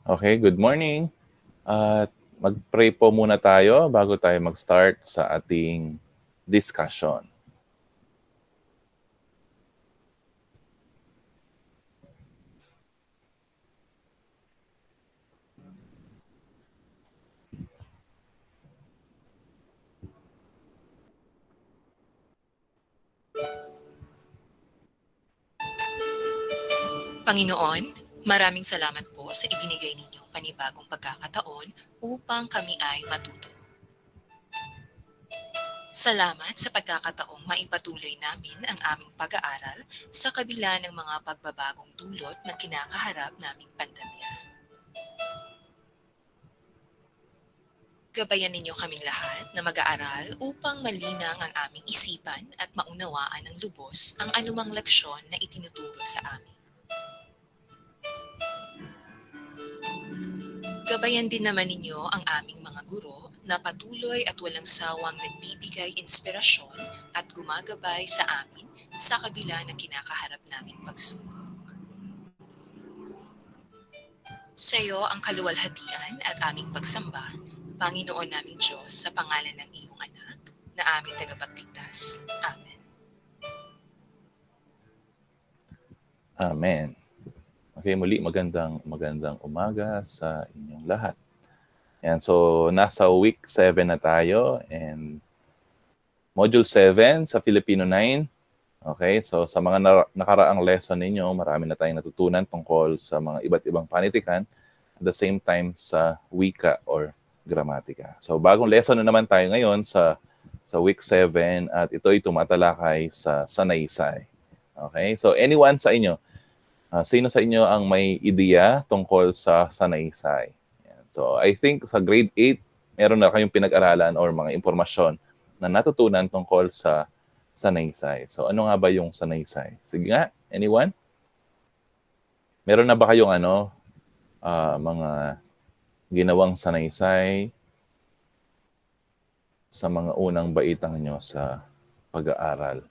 Okay, good morning. At mag-pray po muna tayo bago tayo mag-start sa ating discussion. Panginoon, maraming salamat po sa ibinigay ninyong panibagong pagkakataon upang kami ay matuto. Salamat sa pagkakataong maipatuloy namin ang aming pag-aaral sa kabila ng mga pagbabagong dulot na kinakaharap naming pandemya. Gabayan ninyo kaming lahat na mag-aaral upang malinang ang aming isipan at maunawaan ng lubos ang anumang leksyon na itinuturo sa amin. Gabayan din naman ninyo ang aming mga guro na patuloy at walang sawang nagbibigay inspirasyon at gumagabay sa amin sa kabila ng kinakaharap naming pagsubok. Sa iyo ang kaluwalhatian at aming pagsamba, Panginoon naming Diyos, sa pangalan ng iyong anak na aming tagapagligtas. Amen. Amen. Okay, muli magandang umaga sa inyong lahat. Yan, so nasa week 7 na tayo and module 7 sa Filipino 9. Okay, so sa mga nakaraang lesson ninyo, marami na tayong natutunan tungkol sa mga iba't ibang panitikan at the same time sa wika or gramatika. So bagong lesson na naman tayo ngayon sa week 7 at ito'y tumatalakay sa sanaysay. Okay, so anyone sa inyo, sino sa inyo ang may ideya tungkol sa sanaysay? Yan. So I think sa grade 8, meron na kayong pinag-aralan or mga impormasyon na natutunan tungkol sa sanaysay. So ano nga ba yung sanaysay? Sige nga, anyone? Meron na ba kayong mga ginawang sanaysay sa mga unang baitang nyo sa pag-aaral?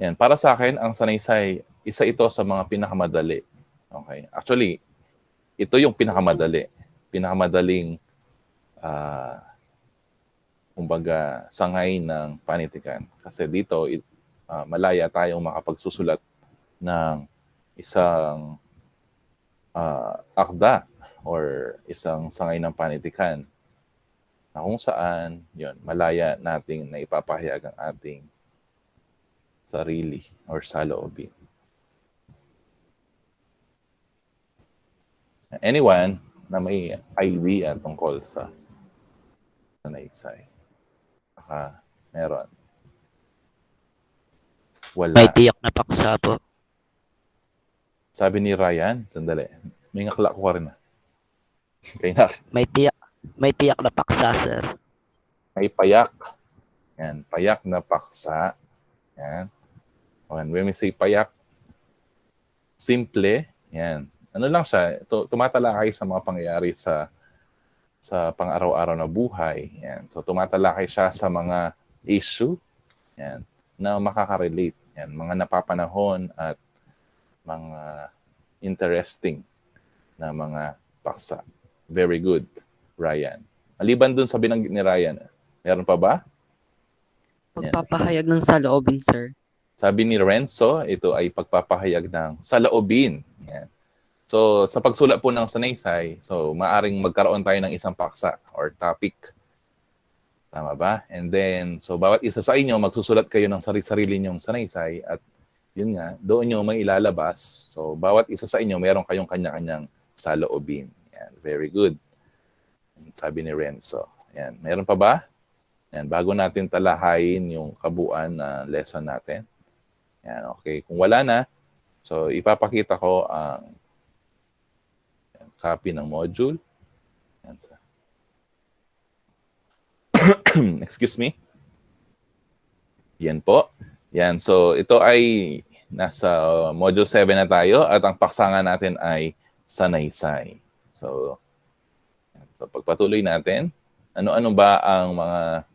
Yan, para sa akin, ang sanaysay, isa ito sa mga pinakamadali. Okay? Actually, ito yung pinakamadali. Pinakamadaling kumbaga, sangay ng panitikan. Kasi dito, malaya tayong makapagsusulat ng isang akda or isang sangay ng panitikan na kung saan, yun, malaya nating naipapahayag ang ating sarili or saloobin. Anyone na may idea tungkol sa sanaysay? Baka meron. Wala. May tiyak na paksa po. Sabi ni Ryan, sandali, may ngakla ko rin. Kaya na. May tiyak na paksa, sir. May payak. Yan, payak na paksa. Yan. When we say payak, simple, yan. Ano lang siya, tumatalakay sa mga pangyayari sa pang-araw-araw na buhay. Yan. So tumatalakay siya sa mga issue, yan, na makaka-relate. Yan, mga napapanahon at mga interesting na mga paksa. Very good, Ryan. Maliban dun sa binanggit ni Ryan, meron pa ba? Pagpapahayag ng saloobin, sir. Sabi ni Renzo, ito ay pagpapahayag ng saloobin. Yan. So, sa pagsulat po ng sanaysay, so maaring magkaroon tayo ng isang paksa or topic. Tama ba? And then, so bawat isa sa inyo, magsusulat kayo ng sarili-sarili nyong sanaysay at yun nga, doon nyo may ilalabas. So, bawat isa sa inyo, meron kayong kanya-kanyang saloobin. Yan, very good. Sabi ni Renzo. Yan, meron pa ba? Yan, bago natin talahayin yung kabuuan na lesson natin. Yan, okay. Kung wala na, so ipapakita ko ang copy ng module. Yan. Excuse me. Yan po. Yan, so ito ay nasa module 7 na tayo at ang paksa natin ay sanaysay. So pagpatuloy natin, ano-ano ba ang mga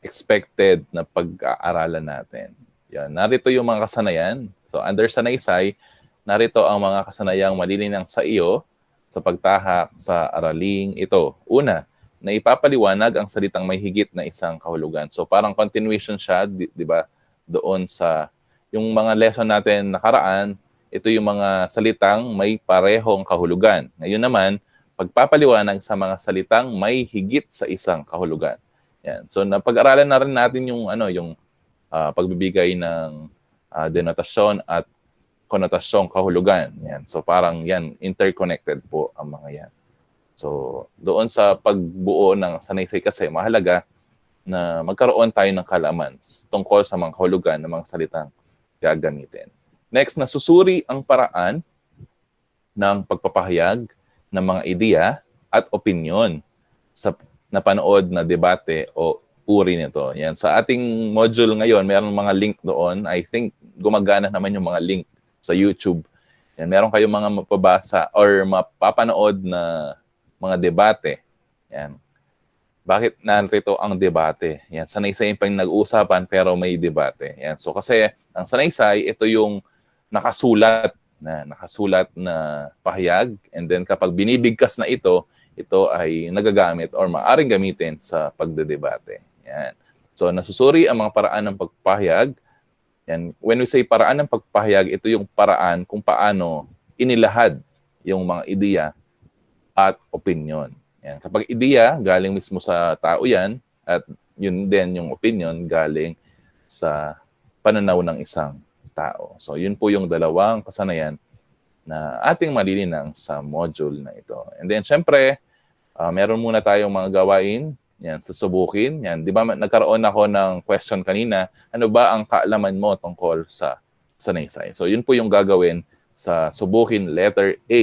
expected na pag-aaralan natin? Yan, narito yung mga kasanayan. So under sanaysay, narito ang mga kasanayang malilinang sa iyo sa pagtahak sa araling ito. Una, na ipapaliwanag ang salitang may higit na isang kahulugan. So parang continuation siya, di ba? Doon sa yung mga lesson natin nakaraan, ito yung mga salitang may parehong kahulugan. Ngayon naman, pagpapaliwanag sa mga salitang may higit sa isang kahulugan. Yan. So napag-aralan na rin natin yung pagbibigay ng denotasyon at konotasyong kahulugan. Yan. So parang yan, interconnected po ang mga yan. So doon sa pagbuo ng sanaysay kasi mahalaga na magkaroon tayo ng kaalaman tungkol sa mga kahulugan ng mga salitang gagamitin. Next, nasusuri ang paraan ng pagpapahayag ng mga ideya at opinyon sa napanood na debate o uri nito. Yan. Sa ating module ngayon, mayroong mga link doon. I think gumagana naman yung mga link sa YouTube. Yan. Meron kayong mga mapabasa or mapapanood na mga debate. Yan. Bakit narito ang debate? Yan. Sanaysay pang nag-uusapan pero may debate. Yan. So kasi ang sanaysay, ito yung nakasulat na pahayag, and then kapag binibigkas na ito ay nagagamit or maaring gamitin sa pagdedebate. Yan. So nasusuri ang mga paraan ng pagpapahayag. Yan. When we say paraan ng pagpapahayag, ito yung paraan kung paano inilahad yung mga ideya at opinion. Yan. Kapag ideya, galing mismo sa tao yan, at yun din yung opinion galing sa pananaw ng isang tao. So yun po yung dalawang kasanayan na ating malilinang sa module na ito. And then syempre, meron muna tayong mga gawain, yan, susubukin. Yan, di ba nagkaroon ako ng question kanina, ano ba ang kaalaman mo tungkol sa sanaysay? So yun po yung gagawin sa subukin letter A.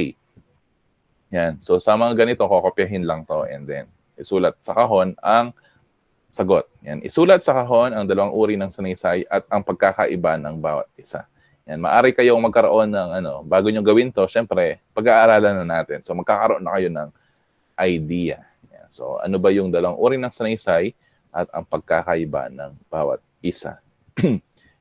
Yan. So sa mga ganito, kokopyahin lang to and then isulat sa kahon ang sagot. Yan. Isulat sa kahon ang dalawang uri ng sanaysay at ang pagkakaiba ng bawat isa. Yan. Maaari kayong magkaroon ng bago nyo gawin to, syempre, pag-aaralan na natin. So magkakaroon na kayo ng idea. Yan. So ano ba yung dalawang uri ng sanaysay at ang pagkakaiba ng bawat isa.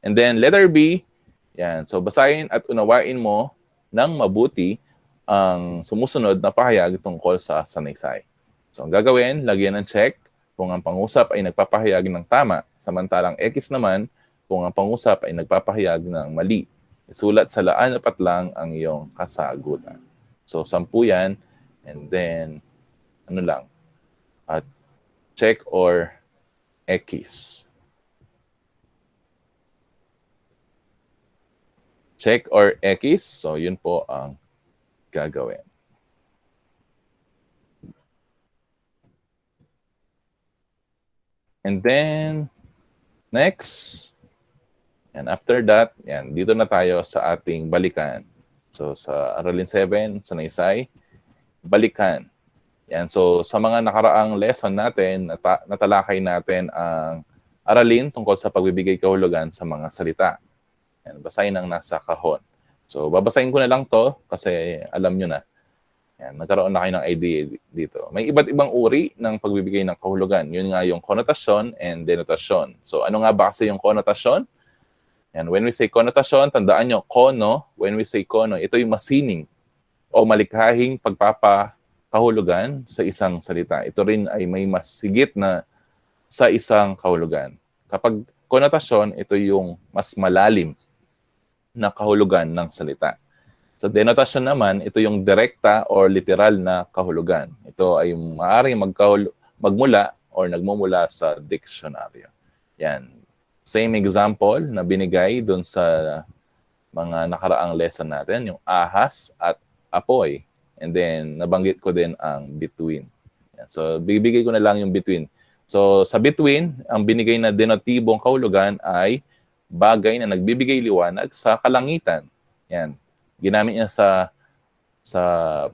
And then letter B, yan. So basahin at unawain mo ng mabuti ang sumusunod na pahayag tungkol sa sanaysay. So ang gagawin, lagyan ng check kung ang pangusap ay nagpapahayag ng tama, samantalang X naman kung ang pangusap ay nagpapahayag ng mali. Isulat sa laan na patlang ang iyong kasagutan. So 10 yan, and then at check or X. Check or X, so yun po ang gagawin. And then, next, and after that, yan, dito na tayo sa ating balikan. So, sa Aralin 7, sanaysay, balikan. Yan, so, sa mga nakaraang lesson natin, natalakay natin ang aralin tungkol sa pagbibigay kahulugan sa mga salita. Yan, basahin ang nasa kahon. So, babasahin ko na lang to kasi alam nyo na. Yan, nagkaroon na kayo ng idea dito. May iba't ibang uri ng pagbibigay ng kahulugan. Yun nga yung konotasyon and denotasyon. So ano nga ba kasi yung konotasyon? Yan, when we say konotasyon, tandaan nyo, kono, when we say kono, ito yung masining o malikhahing pagpapakahulugan sa isang salita. Ito rin ay may mas higit na sa isang kahulugan. Kapag konotasyon, ito yung mas malalim na kahulugan ng salita. Sa denotasyon naman, ito yung direkta or literal na kahulugan. Ito ay maaaring magmula or nagmumula sa diksyonaryo. Yan. Same example na binigay doon sa mga nakaraang lesson natin, yung ahas at apoy. And then, nabanggit ko din ang between. Yan. So, bibigay ko na lang yung between. So, sa between, ang binigay na denotibong kahulugan ay bagay na nagbibigay liwanag sa kalangitan. Yan. Ginamit niya sa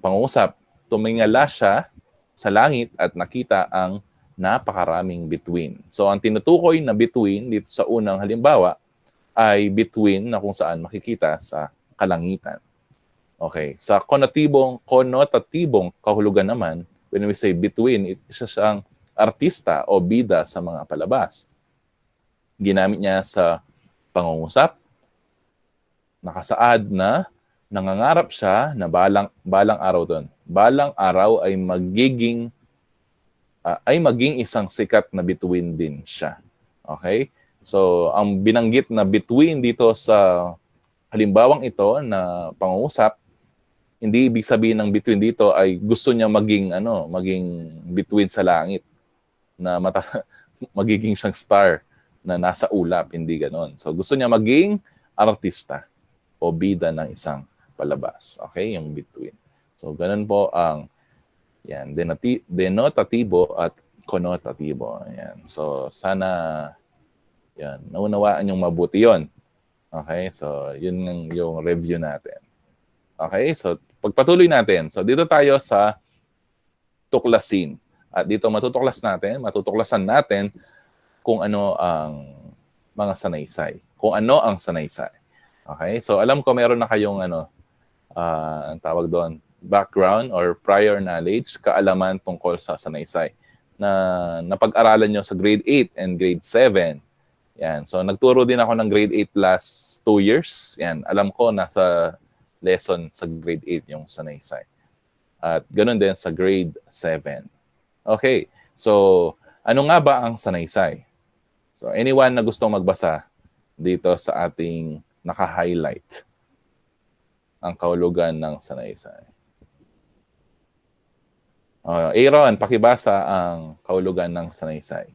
pangungusap. Tumingala siya sa langit at nakita ang napakaraming bituin. So ang tinutukoy na bituin dito sa unang halimbawa ay bituin na kung saan makikita sa kalangitan. Okay. Sa konotatibong kahulugan naman, when we say bituin, isa siyang artista o bida sa mga palabas. Ginamit niya sa pangungusap, nakasaad na nangangarap siya na balang araw doon. Balang araw ay maging isang sikat na bituin din siya. Okay? So, ang binanggit na bituin dito sa halimbawang ito na pangungusap, hindi ibig sabihin ng bituin dito ay gusto niya maging bituin sa langit na magiging siyang star na nasa ulap, hindi ganon. So, gusto niya maging artista o bida ng isang palabas. Okay? Yung bituin. So, ganun po ang denotatibo at konotatibo. Yan. So, sana naunawaan yung mabuti yon. Okay? So, yun yung review natin. Okay? So, pagpatuloy natin. So, dito tayo sa tuklasin. At dito matutuklasan natin kung ano ang mga sanaysay. Kung ano ang sanaysay. Okay? So, alam ko meron na kayong ang tawag doon, background or prior knowledge, kaalaman tungkol sa sanaysay na napag-aralan nyo sa grade 8 and grade 7. Yan. So, nagturo din ako ng grade 8 last 2 years. Yan. Alam ko nasa lesson sa grade 8 yung sanaysay. At ganun din sa grade 7. Okay. So, ano nga ba ang sanaysay? So, anyone na gustong magbasa dito sa ating naka-highlight ang kahulugan ng sanaysay. Aaron, pakibasa ang kahulugan ng sanaysay.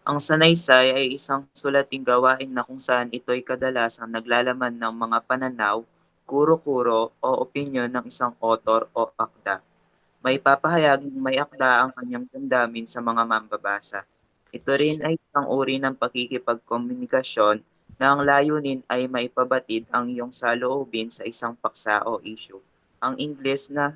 Ang sanaysay ay isang sulating gawain na kung saan ito'y kadalasang naglalaman ng mga pananaw, kuro-kuro o opinyon ng isang author o akda. May papahayag ng may akda ang kanyang damdamin sa mga mambabasa. Ito rin ay isang uri ng pakikipagkomunikasyon na ang layunin ay maipabatid ang iyong saloobin sa isang paksa o issue. Ang Ingles na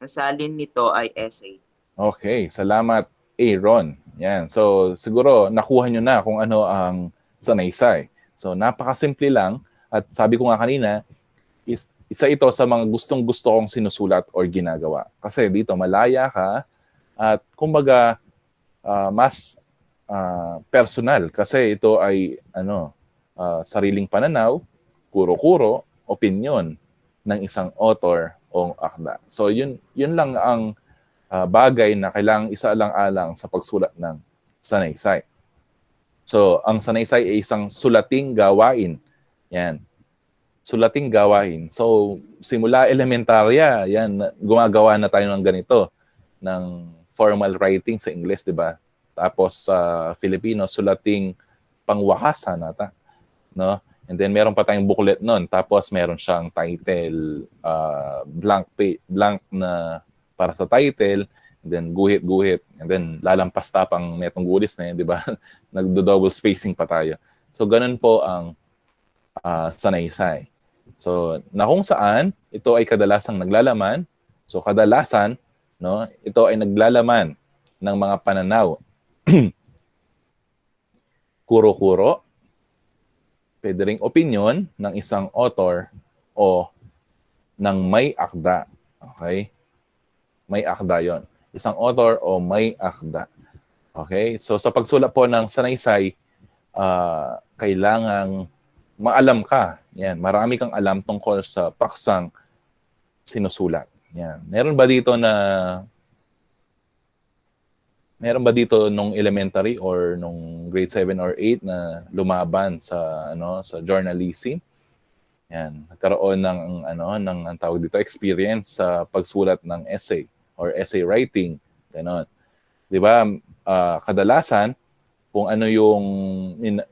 nasalin nito ay essay. Okay, salamat Aaron. Yan. So, siguro nakuha nyo na kung ano ang sanaysay. So, napakasimple lang. At sabi ko nga kanina, isa ito sa mga gustong-gusto kong sinusulat or ginagawa. Kasi dito malaya ka at kumbaga mas personal. Kasi ito ay sariling pananaw, kuro-kuro, opinion ng isang author o akda. So, yun lang ang bagay na kailangang isaalang-alang sa pagsulat ng sanaysay. So, ang sanaysay ay isang sulating gawain. Yan. Sulating gawain. So, simula elementarya, yan, gumagawa na tayo ng ganito, ng formal writing sa English, di ba? Tapos sa Filipino, sulating pangwakasan nata. No? And then meron pa tayong booklet nun. Tapos meron siyang title, blank na para sa title, and then guhit-guhit, and then lalampas tapang netong gulis na yun, di ba? Nagdo-double spacing pa tayo. So, ganun po ang sanaysay. So, na kung saan, ito ay kadalasang naglalaman. So, kadalasan, no, ito ay naglalaman ng mga pananaw. Kuro-kuro, pwede ring opinion ng isang author o ng may akda. Okay? May akda yon. Isang author o may akda. Okay? So sa pagsulat po ng sanaysay, kailangang maalam ka. Yan, marami kang alam tungkol sa paksang sinusulat. Yan. Meron ba dito nung elementary or nung grade 7 or 8 na lumaban sa sa journalism? Yan, nagkaroon ng ang tawag dito experience sa pagsulat ng essay or essay writing, ganon. 'Di ba? Kadalasan kung ano yung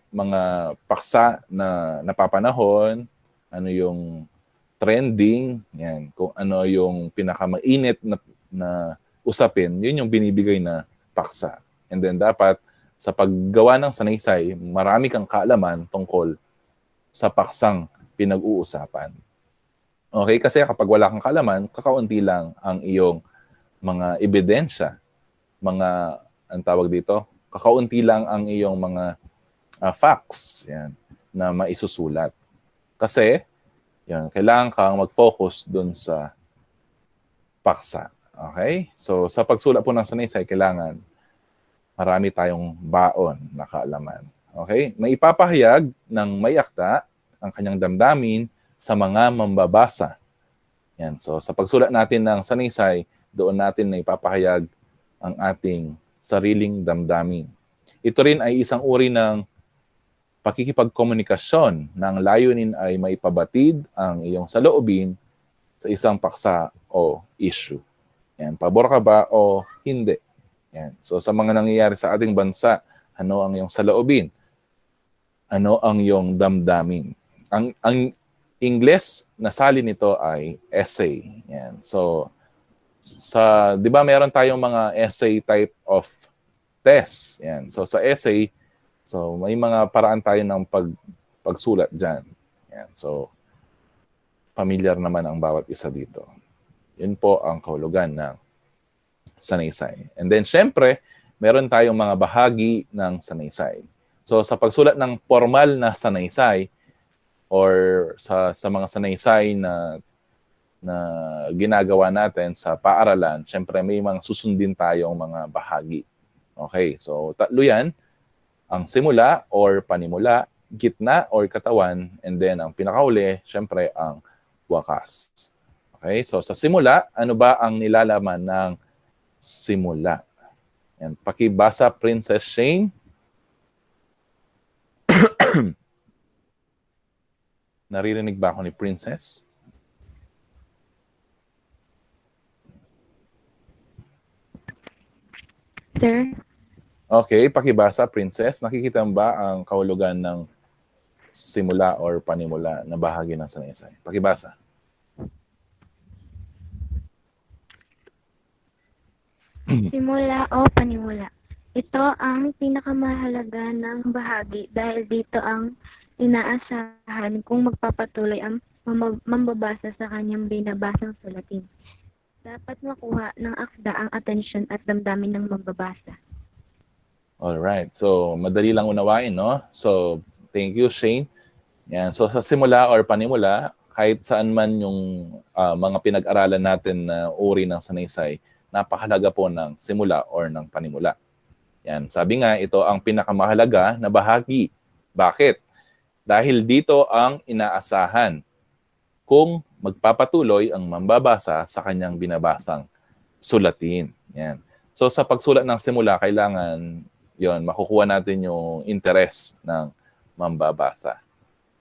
mga paksa na napapanahon, ano yung trending, yan, kung ano yung pinakamainit na usapin, yun yung binibigay na paksa. And then dapat sa paggawa ng sanaysay, marami kang kaalaman tungkol sa paksang pinag-uusapan. Okay? Kasi kapag wala kang kaalaman, kakaunti lang ang iyong mga ebidensya, ang tawag dito, kakaunti lang ang iyong mga facts yan, na maisusulat. Kasi, yan, kailangan kang mag-focus dun sa paksa. Okay? So, sa pagsulat po ng sanaysay, kailangan marami tayong baon na kaalaman. Okay? May ipapahayag ng may akda ang kanyang damdamin sa mga mambabasa. Yan. So sa pagsulat natin ng sanaysay, doon natin na ipapahayag ang ating sariling damdamin. Ito rin ay isang uri ng pakikipagkomunikasyon na ang layunin ay maipabatid ang iyong saloobin sa isang paksa o issue. Yan. Pabor ka ba o hindi? Yan. So sa mga nangyayari sa ating bansa, ano ang iyong saloobin? Ano ang iyong damdamin? Ang Ingles na salin nito ay essay. Yan. So sa 'di ba meron tayong mga essay type of test. Yan. So sa essay, so may mga paraan tayo ng pagsulat diyan. Yan. So familiar naman ang bawat isa dito. Yun po ang kahulugan ng sanaysay. And then syempre, meron tayong mga bahagi ng sanaysay. So sa pagsulat ng formal na sanaysay or sa mga sanaysay na ginagawa natin sa paaralan, syempre may mga susundin tayong mga bahagi. Okay, so tatlo yan. Ang simula or panimula, gitna or katawan, and then ang pinakauli, syempre ang wakas. Okay, so sa simula, ano ba ang nilalaman ng simula? Yan, pakibasa Princess Shane. Naririnig ba ako ni Princess? Sir, Okay, pakibasa Princess. Nakikita mo ba ang kahulugan ng simula or panimula na bahagi ng sanaysay? Pakibasa. simula o panimula. Ito ang pinakamahalaga ng bahagi dahil dito ang inaasahan kung magpapatuloy ang mambabasa sa kanyang binabasang sulatin. Dapat makuha ng akda ang atensyon at damdamin ng mambabasa. Alright. So, madali lang unawain, no? So, thank you, Shane. Yan. So, sa simula or panimula, kahit saan man yung mga pinag-aralan natin na uri ng sanaysay, napakahalaga po ng simula or ng panimula. Yan. Sabi nga, ito ang pinakamahalaga na bahagi. Bakit? Dahil dito ang inaasahan kung magpapatuloy ang mambabasa sa kanyang binabasang sulatin. Yan. So sa pagsulat ng simula, kailangan yon makukuha natin yung interest ng mambabasa.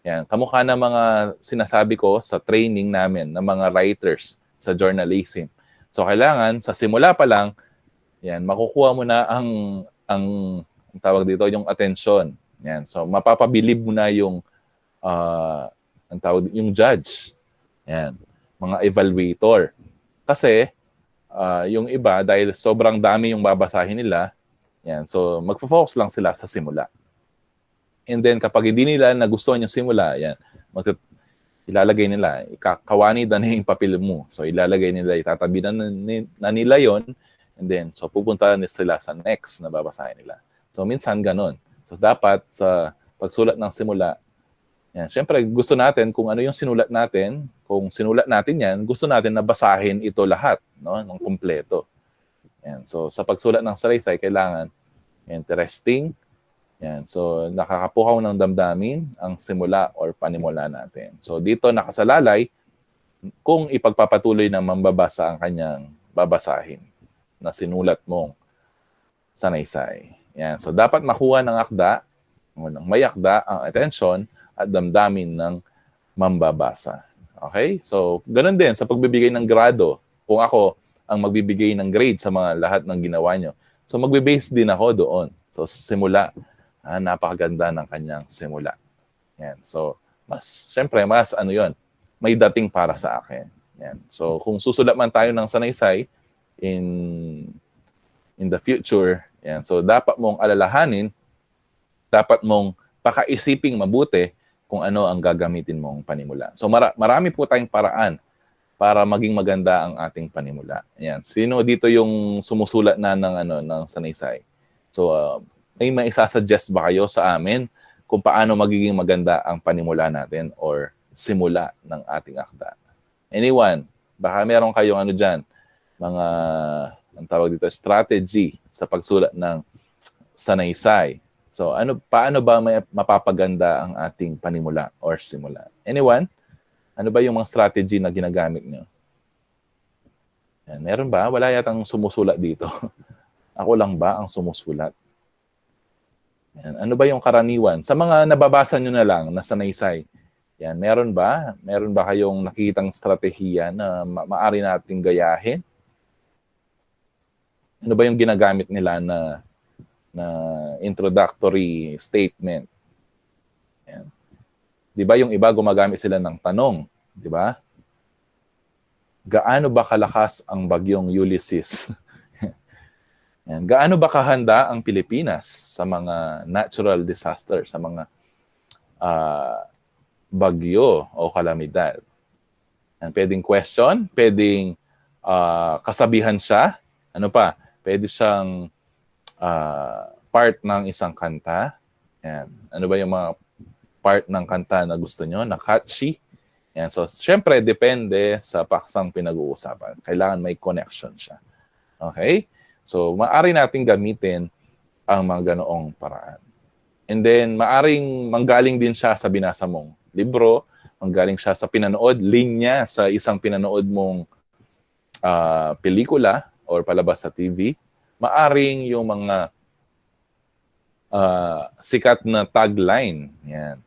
Yan. Kamukha ng mga sinasabi ko sa training namin ng mga writers sa journalism. So kailangan sa simula pa lang, yan, makukuha mo na ang tawag dito, yung attention. Yan. So mapapabilib mo na yung ang tawag yung judge. Yan, mga evaluator. Kasi yung iba dahil sobrang dami yung babasahin nila, yan. So magfo-focus lang sila sa simula. And then kapag hindi nila nagustuhan yung simula, yan, ilalagay nila, ikakawani na yung papel mo. So ilalagay nila, itatabi na nila yon, and then so pupunta na sila sa next na babasahin nila. So minsan ganun. So dapat sa pagsulat ng simula, yan, syempre gusto natin kung ano yung sinulat natin, kung sinulat natin yan, gusto natin na basahin ito lahat, no, ng kumpleto. Yan. So sa pagsulat ng sanaysay, kailangan interesting. Yan. So nakakapukaw ng damdamin ang simula or panimula natin. So dito nakasalalay kung ipagpapatuloy ng mambabasa ang kanyang babasahin na sinulat mong sanaysay. Yan. So dapat makuha ng akda, ng may akda ang atensyon at damdamin ng mambabasa. Okay? So ganun din sa pagbibigay ng grado. Kung ako ang magbibigay ng grade sa mga lahat ng ginawa nyo, so magbe-base din ako doon. So simula, napakaganda ng kanyang simula. Yan. So syempre mas ano yon, may dating para sa akin. Yan. So kung susulat man tayo ng sanaysay in the future, yan. So dapat mong alalahanin, dapat mong pakaisiping mabuti kung ano ang gagamitin mong panimula. So marami po tayong paraan para maging maganda ang ating panimula. Yan. Sino dito yung sumusulat na ng sanaysay? So may maisasuggest ba kayo sa amin kung paano magiging maganda ang panimula natin or simula ng ating akda? Anyone? Baka meron kayong ano dyan, mga, ang tawag dito, strategy sa pagsulat ng sanaysay. So paano ba mapapaganda ang ating panimula or simula? Anyone? Ano ba yung mga strategy na ginagamit nyo? Yan, meron ba? Wala yatang sumusulat dito. Ako lang ba ang sumusulat? Yan, ano ba yung karaniwan? Sa mga nababasa nyo na lang, na sanaysay, yan, meron ba? Meron ba kayong nakitang strategiya na maaari nating gayahin? Ano ba yung ginagamit nila na introductory statement? Yan. Di ba yung iba gumagamit sila ng tanong? Di ba? Gaano ba kalakas ang bagyong Ulysses? Yan. Gaano ba kahanda ang Pilipinas sa mga natural disaster, sa mga bagyo o kalamidad? Yan. Pwedeng question, pwedeng kasabihan siya. Ano pa? Pwede siyang part ng isang kanta. Yan. Ano ba yung mga part ng kanta na gusto nyo, na catchy? Yan. So, syempre, depende sa paksang pinag-uusapan. Kailangan may connection siya. Okay? So, maaari nating gamitin ang mga ganoong paraan. And then, maaring manggaling din siya sa binasa mong libro, manggaling siya sa pinanood, linya sa isang pinanood mong pelikula or palabas sa TV. Maaring yung mga sikat na tagline. Yan.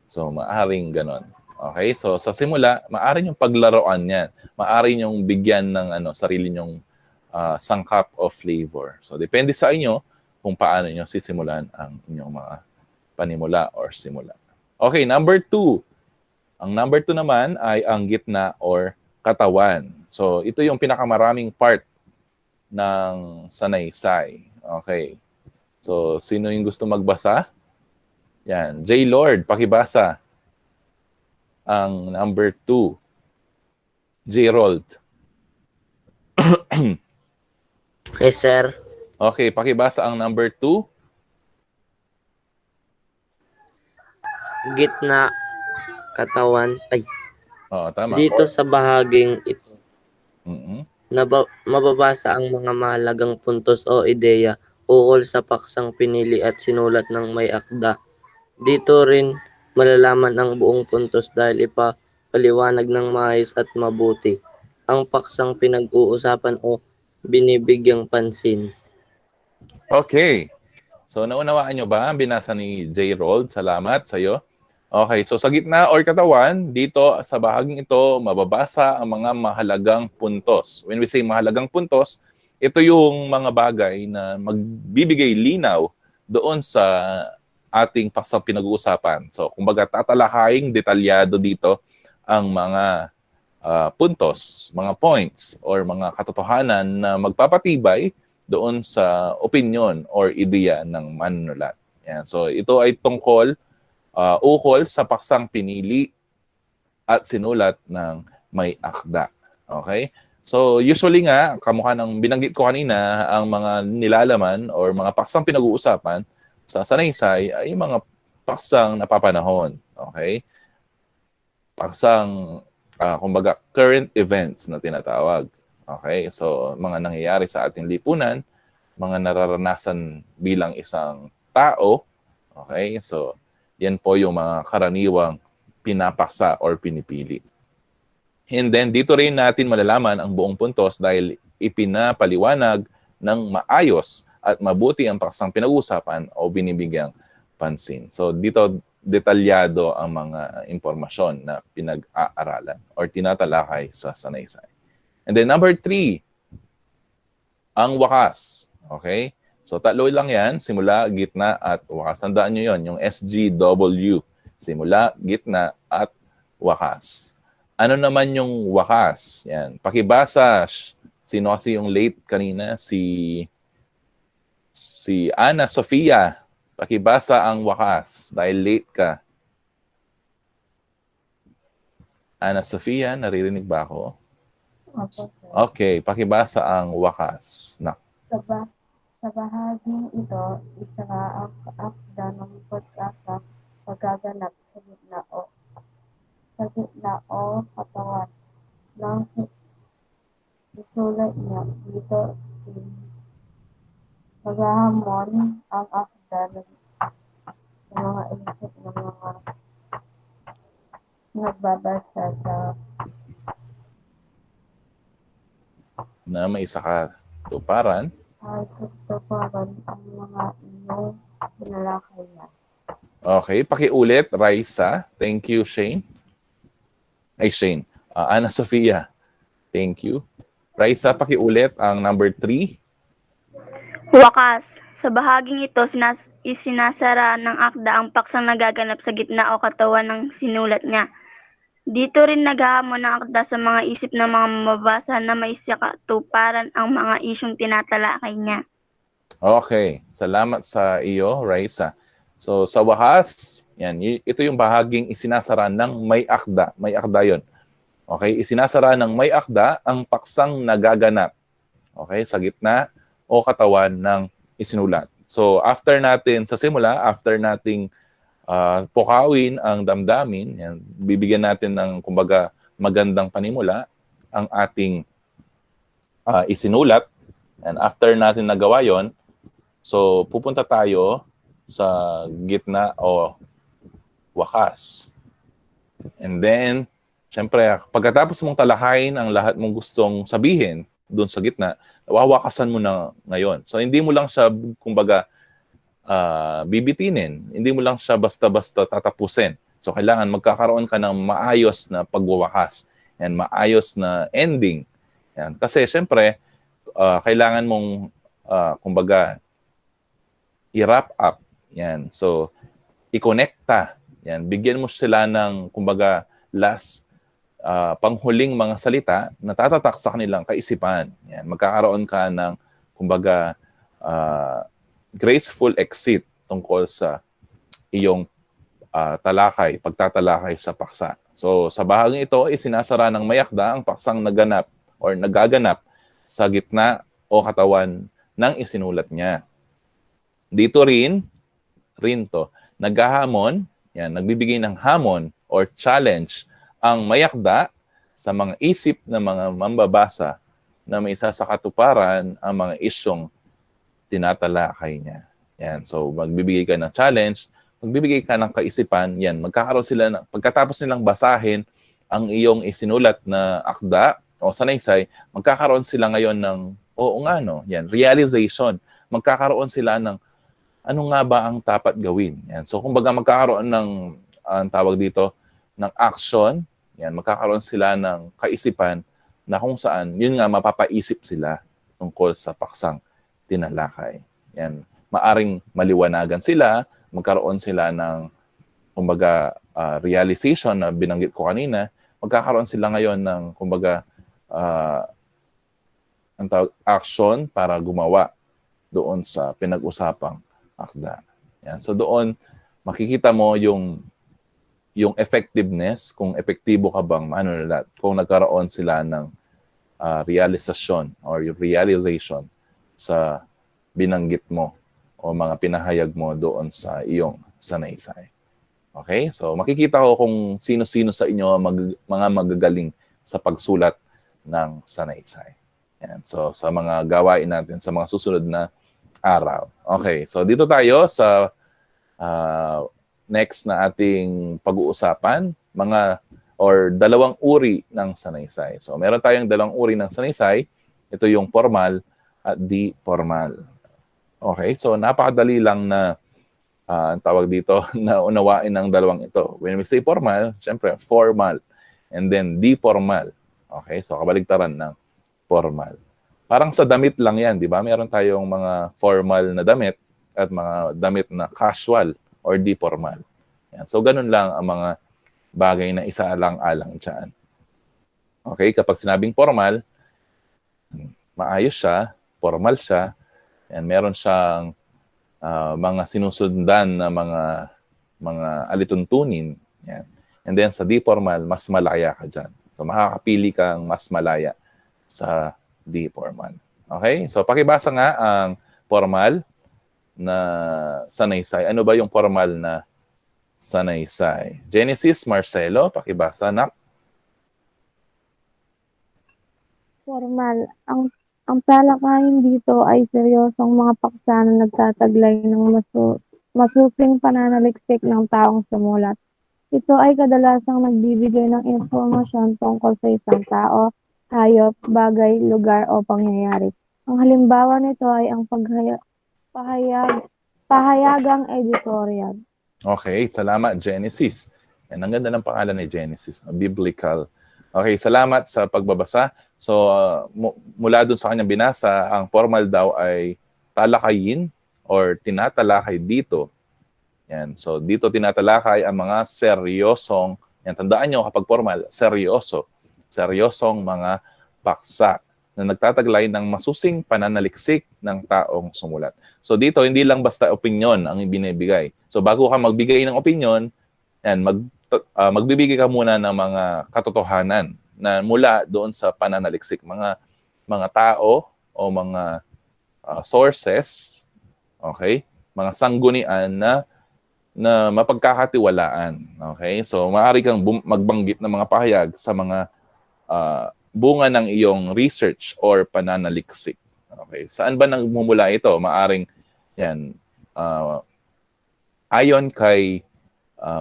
So, maaring ganon. Okay? So, sa simula, maaring yung paglaruan yan. Maaring yung bigyan ng sarili nyong sangkap of flavor. So, depende sa inyo kung paano nyo sisimulan ang inyong mga panimula or simula. Okay, number 2. Ang number 2 naman ay ang gitna or katawan. So, ito yung pinakamaraming part ng sanaysay. Okay. So, sino yung gusto magbasa? Yan. J. Lord, pakibasa ang number 2. J. Rold. Okay, sir. Okay, pakibasa ang number 2. Gitna, katawan. Ay, Oo, tama. dito sa bahaging ito, Mm-mm. mababasa ang mga mahalagang puntos o ideya ukol sa paksang pinili at sinulat ng may akda. Dito rin malalaman ang buong puntos dahil ipapaliwanag ng maayos at mabuti ang paksang pinag-uusapan o binibigyang pansin. Okay. So, naunawaan nyo ba ang binasa ni J. Rold? Salamat sa iyo. Okay, so sa gitna or katawan, dito sa bahaging ito, mababasa ang mga mahalagang puntos. When we say mahalagang puntos, ito yung mga bagay na magbibigay linaw doon sa ating paksang pinag-uusapan. So, kumbaga, tatalakayin detalyado dito ang mga puntos, mga points, or mga katotohanan na magpapatibay doon sa opinion or ideya ng manunulat. Yan. So, ito ay tungkol ukol sa paksang pinili at sinulat ng may akda. Okay? So, usually nga, kamukha ng binanggit ko kanina, ang mga nilalaman or mga paksang pinag-uusapan sa sanaysay ay mga paksang napapanahon. Okay? Paksang, kumbaga, current events na tinatawag. Okay? So, mga nangyayari sa ating lipunan, mga nararanasan bilang isang tao. Okay? So, yan po yung mga karaniwang pinapaksa or pinipili. And then, dito rin natin malalaman ang buong puntos dahil ipinapaliwanag ng maayos at mabuti ang paksang pinag-uusapan o binibigyang pansin. So, dito detalyado ang mga impormasyon na pinag-aaralan or tinatalakay sa sanaysay. And then, number 3, ang wakas. Okay? So, tatlo lang yan, simula, gitna, at wakas. Tandaan nyo yon, yung SGW. Simula, gitna, at wakas. Ano naman yung wakas? Yan. Pakibasa, sino kasi yung late kanina? Si Ana Sofia. Pakibasa ang wakas dahil late ka. Ana Sofia, naririnig ba ako? Opo, sir. Okay, pakibasa ang wakas. Sa bahaging ito, akda ng pag-asa paggaganap sa gitna o katawan ng isulat niya dito maghahamon ang akda nagbabasa sa Na may isa ka tuparan. katuparan ang mga inyong pinalakay na. Okay, pakiulit, Raisa. Thank you, Shane. Ay, Shane. Ana Sofia. Thank you. Raisa, pakiulit ang number 3. Wakas, sa bahaging ito isinasara ng akda ang paksang nagaganap sa gitna o katawan ng sinulat niya. Dito rin naghahamon ng akda sa mga isip ng mga mamabasa na may katuparan ang mga isyong tinatalakay niya. Okay, salamat sa iyo, Raisa. So, sa wakas, yan, ito yung bahaging isinasara ng may akda. May akda yun. Okay, isinasara ng may akda ang paksang nagaganap. Okay, sa gitna o katawan ng isinulat. So, after natin, sa simula, after nating pukawin ang damdamin, yan, bibigyan natin ng, kumbaga, magandang panimula ang ating isinulat. And after natin nagawa yon, so pupunta tayo sa gitna o wakas. And then, syempre, pagkatapos mong talakayin ang lahat mong gustong sabihin doon sa gitna, wawakasan mo na ngayon. So, hindi mo lang siya, kumbaga, bibitinin. Hindi mo lang siya basta-basta tatapusin. So, kailangan magkakaroon ka ng maayos na pagwawakas and maayos na ending. Yan. Kasi, syempre, kailangan mong, kumbaga, i-wrap up. Yan. So, i-connecta. Yan. Bigyan mo sila ng, kumbaga, last, panghuling mga salita na tatatak sa kanilang kaisipan. Yan. Magkakaroon ka ng, kumbaga, graceful exit tungkol sa iyong pagtatalakay sa paksa. So, sa bahaging ito, sinasara ng mayakda ang paksang naganap or nagaganap sa gitna o katawan ng isinulat niya. Dito rin to, naghahamon, yan, nagbibigay ng hamon or challenge ang mayakda sa mga isip ng mga mambabasa na may isa sa katuparan ang mga isyong tinatalakay niya. Yan. So, magbibigay ka ng challenge, magbibigay ka ng kaisipan, yan, magkakaroon sila ng, pagkatapos nilang basahin ang iyong isinulat na akda o sanaysay, magkakaroon sila ngayon ng, yan, realization. Magkakaroon sila ng, ano nga ba ang dapat gawin? Yan. So, kumbaga magkakaroon ng, ang tawag dito, ng action, yan, magkakaroon sila ng kaisipan na kung saan, yun nga, mapapaisip sila tungkol sa paksang tinalakay. Yan. Maaring maliwanagan sila, magkaroon sila ng, kumbaga, realization na binanggit ko kanina, magkakaroon sila ngayon ng, kumbaga, action para gumawa doon sa pinag-usapang akda. Yan. So doon, makikita mo yung effectiveness, kung epektibo ka bang, kung nagkaroon sila ng realization or realization sa binanggit mo o mga pinahayag mo doon sa iyong sanaysay. Okay? So makikita ko kung sino-sino sa inyo mga magagaling sa pagsulat ng sanaysay. Yan. So sa mga gawain natin sa mga susunod na araw. Okay. So dito tayo sa next na ating pag-uusapan, dalawang uri ng sanaysay. So meron tayong dalawang uri ng sanaysay. Ito yung formal at di formal. Okay, so napakadali lang na ang tawag dito na unawain ng dalawang ito. When we say formal, syempre formal and then di formal. Okay, so kabaligtaran ng formal. Parang sa damit lang yan, di ba? Meron tayong mga formal na damit at mga damit na casual or di formal. Yan. So ganun lang ang mga bagay na isaalang-alang dyan. Okay, kapag sinabing formal, maayos siya, formal siya, and meron siyang mga sinusundan na mga alituntunin. Yan. And then sa di formal, mas malaya ka dyan. So makakapili kang mas malaya sa di formal. Okay? So pakibasa nga ang formal na sanaysay. Ano ba yung formal na sanaysay? Genesis, Marcelo, pakibasa na. Formal. Ang talakayin dito ay seryosong mga paksa na nagtataglay ng masusing pananaliksik ng taong sumulat. Ito ay kadalasang nagbibigay ng impormasyon tungkol sa isang tao, hayop, bagay, lugar o pangyayari. Ang halimbawa nito ay ang pahayagang editorial. Okay, salamat Genesis. Yan, ang ganda ng pangalan ni Genesis, biblical. Okay, salamat sa pagbabasa. So, mula dun sa kanyang binasa, ang formal daw ay talakayin or tinatalakay dito. Yan. So, dito tinatalakay ang mga seryosong, yan, tandaan nyo kapag formal, seryosong mga paksa na nagtataglay ng masusing pananaliksik ng taong sumulat. So, dito, hindi lang basta opinion ang ibinibigay. So, bago ka magbigay ng opinion, yan, magbibigay ka muna ng mga katotohanan na mula doon sa pananaliksik. Mga tao o mga sources, okay? Mga sanggunian na mapagkakatiwalaan. Okay? So, maaari kang magbanggit ng mga pahayag sa mga bunga ng iyong research or pananaliksik. Okay? Saan ba nagmumula ito? Maaring, yan, ayon kay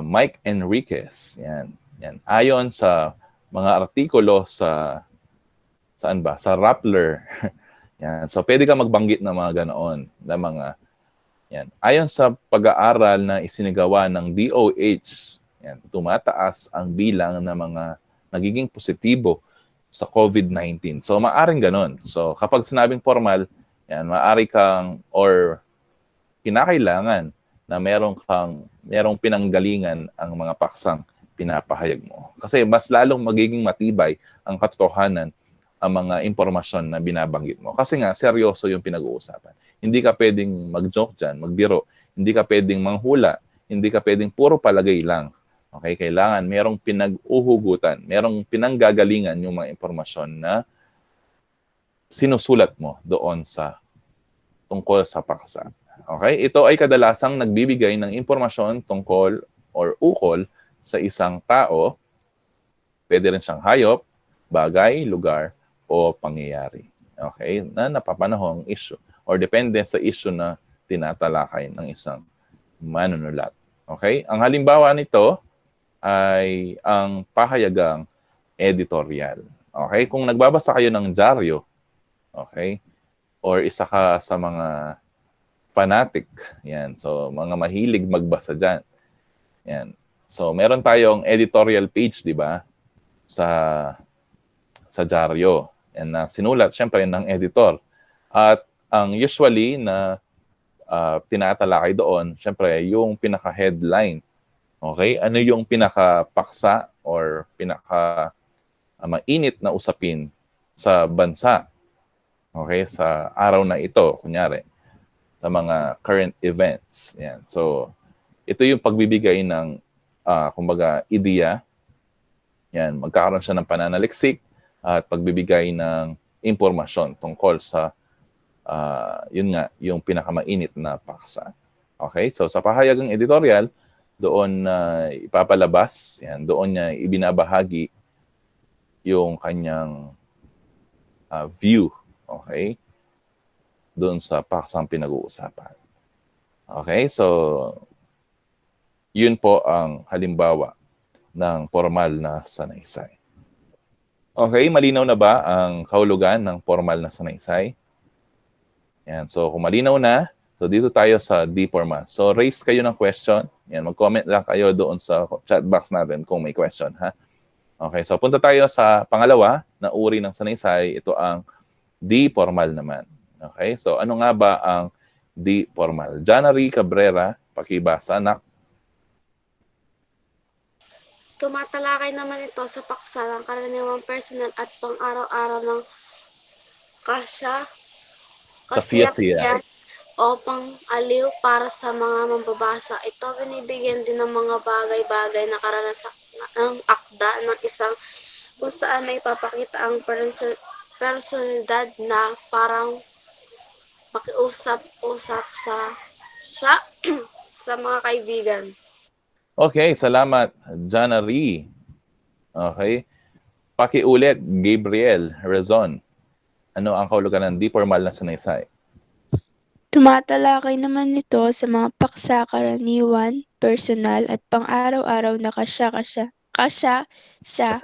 Mike Enriquez. Yan. Ayon sa mga artikulo saan ba? Sa Rappler. Yan. So, pwede ka magbanggit ng mga ganoon, na mga yan. Ayon sa pag-aaral na isinigawa ng DOH, yan, tumataas ang bilang ng mga nagiging positibo sa COVID-19. So, maaring ganon. So, kapag sinabing formal, yan, maaari kang or kinakailangan na merong pinanggalingan ang mga paksang pinapahayag mo. Kasi mas lalong magiging matibay ang katotohanan ang mga impormasyon na binabanggit mo. Kasi nga, seryoso yung pinag-uusapan. Hindi ka pwedeng mag-joke dyan, magbiro. Hindi ka pwedeng manghula. Hindi ka pwedeng puro palagay lang. Okay? Kailangan merong pinag-uhugutan, merong pinanggagalingan yung mga impormasyon na sinusulat mo doon sa tungkol sa paksa. Okay? Ito ay kadalasang nagbibigay ng impormasyon tungkol or ukol sa isang tao. Pwede rin siyang hayop, bagay, lugar, o pangyayari. Okay? Na napapanahong issue or depende sa issue na tinatalakay ng isang manunulat. Okay? Ang halimbawa nito ay ang pahayagang editorial. Okay? Kung nagbabasa kayo ng dyaryo, okay? Or isa ka sa mga fanatic, yan. So, mga mahilig magbasa dyan. Yan. So, meron tayong editorial page, di ba? Sa dyaryo. Yan na sinulat, syempre, ng editor. At ang usually na tinatalakay doon, syempre, yung pinaka-headline. Okay? Ano yung pinaka-paksa or pinaka-mainit na usapin sa bansa? Okay? Sa araw na ito, kunyari, sa mga current events. Yan. So, ito yung pagbibigay ng, kumbaga, ideya. Yan. Magkakaroon siya ng pananaliksik at pagbibigay ng impormasyon tungkol sa yun nga, yung pinakamainit na paksa. Okay? So, sa pahayagang editorial, doon ipapalabas, yan, doon niya ibinabahagi yung kanyang view. Okay? Doon sa paksang pinag-uusapan. Okay? So, yun po ang halimbawa ng formal na sanaysay. Okay, malinaw na ba ang kahulugan ng formal na sanaysay? Yan. So, kung malinaw na, so dito tayo sa D format. So, raise kayo ng question. Yan, mag-comment lang kayo doon sa chat box natin kung may question, ha? Okay, so punta tayo sa pangalawa na uri ng sanaysay. Ito ang D formal naman. Okay, so ano nga ba ang D formal? Janary Cabrera, pakibasa, nak. Tumatalakay naman ito sa paksa ng karaniwang personal at pang-araw-araw ng kasiyat-siyat o pang-aliw para sa mga mambabasa. Ito binibigyan din ng mga bagay-bagay na karanasan ng akda ng isang kung saan may papakita ang personalidad na parang makiusap-usap sa mga kaibigan. Okay, salamat, Janary. Okay. Pakiulit, Gabriel Rezon. Ano ang kahulugan ng di formal na sanaysay? Tumatalakay naman ito sa mga paksa karaniwan, personal at pang-araw-araw na kasya or Siya.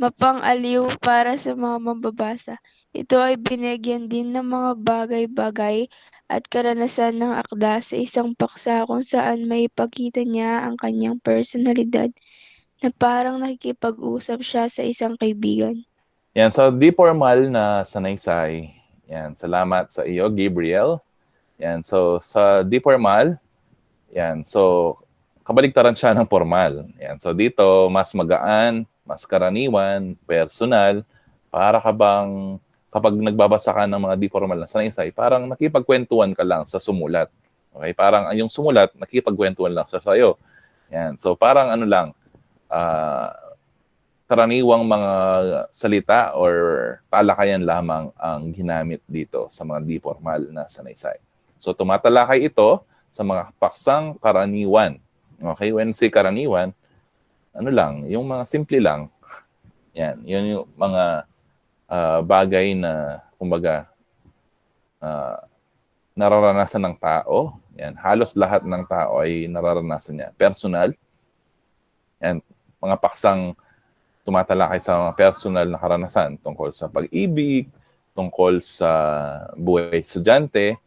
mapang-aliw para sa mga mambabasa. Ito ay binigyan din ng mga bagay-bagay at karanasan ng akda sa isang paksa kung saan maipakita niya ang kanyang personalidad na parang nakikipag-usap siya sa isang kaibigan. Yan, so di formal na sanaysay. Yan, salamat sa iyo, Gabriel. Yan, so sa di formal, yan, so kabaligtaran siya ng formal. Yan, so dito, mas magaan, mas karaniwan, personal, para kapag nagbabasa ka ng mga di formal na sanaysay, parang nakipagkwentuhan ka lang sa sumulat. Okay, parang yung sumulat, nakipagkwentuhan lang sa sayo. Yan, so parang ano lang, karaniwang mga salita or talakayan lamang ang ginamit dito sa mga di formal na sanaysay. So tumatalakay ito sa mga paksang karaniwan. Okay, when say karaniwan, ano lang, yung mga simple lang. Yan, yun yung mga bagay na kumbaga nararanasan ng tao. Yan, halos lahat ng tao ay nararanasan niya. Personal. Yan, mga paksang tumatalakay sa mga personal na karanasan tungkol sa pag-ibig, tungkol sa buhay estudyante,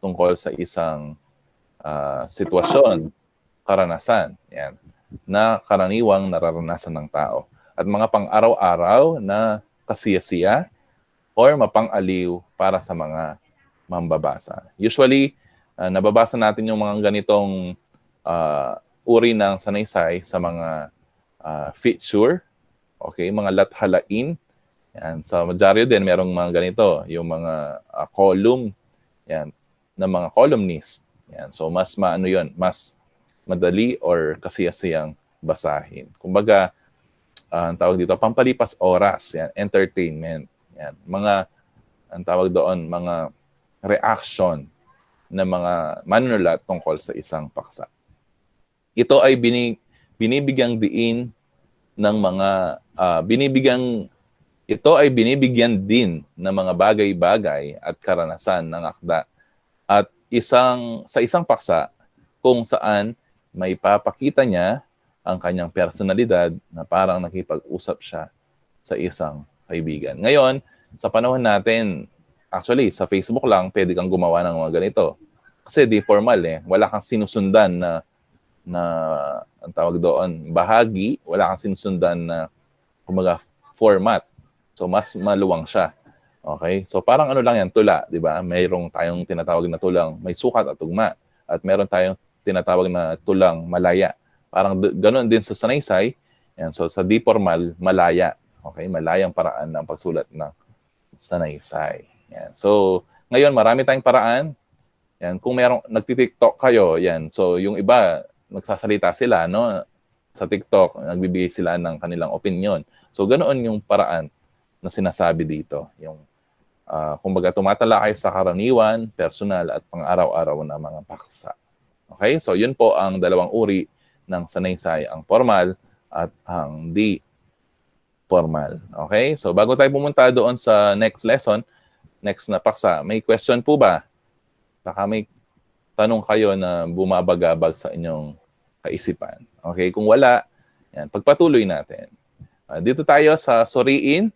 tungkol sa isang sitwasyon, karanasan, yan, na karaniwang nararanasan ng tao. At mga pang-araw-araw na kasiyasiya or mapang-aliw para sa mga mambabasa. Usually, nababasa natin yung mga ganitong uri ng sanaysay sa mga feature, okay, mga lathalain. Yan. Sa Madyaryo din, merong mga ganito, yung mga column, yan, ng mga columnist. Yan. So, mas maano yun, mas madali or kasiyasiyang basahin. Kumbaga, ang tawag dito, pampalipas oras, yan, entertainment. Yan. Mga, ang tawag doon, mga reaction ng mga manunulat tungkol sa isang paksa. Ito ay binibigyang diin ng mga binibigyan din ng mga bagay-bagay at karanasan ng akda at sa isang paksa kung saan may papakita niya ang kanyang personalidad na parang nakipag-usap siya sa isang kaibigan. Ngayon, sa panahon natin, actually, sa Facebook lang, pwede kang gumawa ng mga ganito. Kasi di formal wala kang sinusundan na ang tawag doon, bahagi, wala kang sinusundan na kumaga format. So, mas maluwang siya. Okay? So, parang ano lang yan, tula, di ba? Mayroong tayong tinatawag na tulang may sukat at tugma. At meron tayong tinatawag na tulang malaya. Parang ganoon din sa sanaysay. Yan. So, sa di formal, malaya. Okay? Malayang paraan ng pagsulat ng sanaysay. Yan. So, ngayon, marami tayong paraan. Yan. Kung merong nagti-TikTok kayo, yan. So, yung iba, nagsasalita sila, no? Sa TikTok, nagbibigay sila ng kanilang opinion. So, ganoon yung paraan na sinasabi dito. Yung, kumbaga, tumatalakay sa karaniwan, personal, at pang-araw-araw na mga paksa. Okay? So, yun po ang dalawang uri ng sanaysay, ang formal at ang di formal. Okay? So, bago tayo pumunta doon sa next lesson, next na paksa, may question po ba? Baka may tanong kayo na bumabagabag sa inyong kaisipan. Okay? Kung wala, yan, pagpatuloy natin. Dito tayo sa suriin.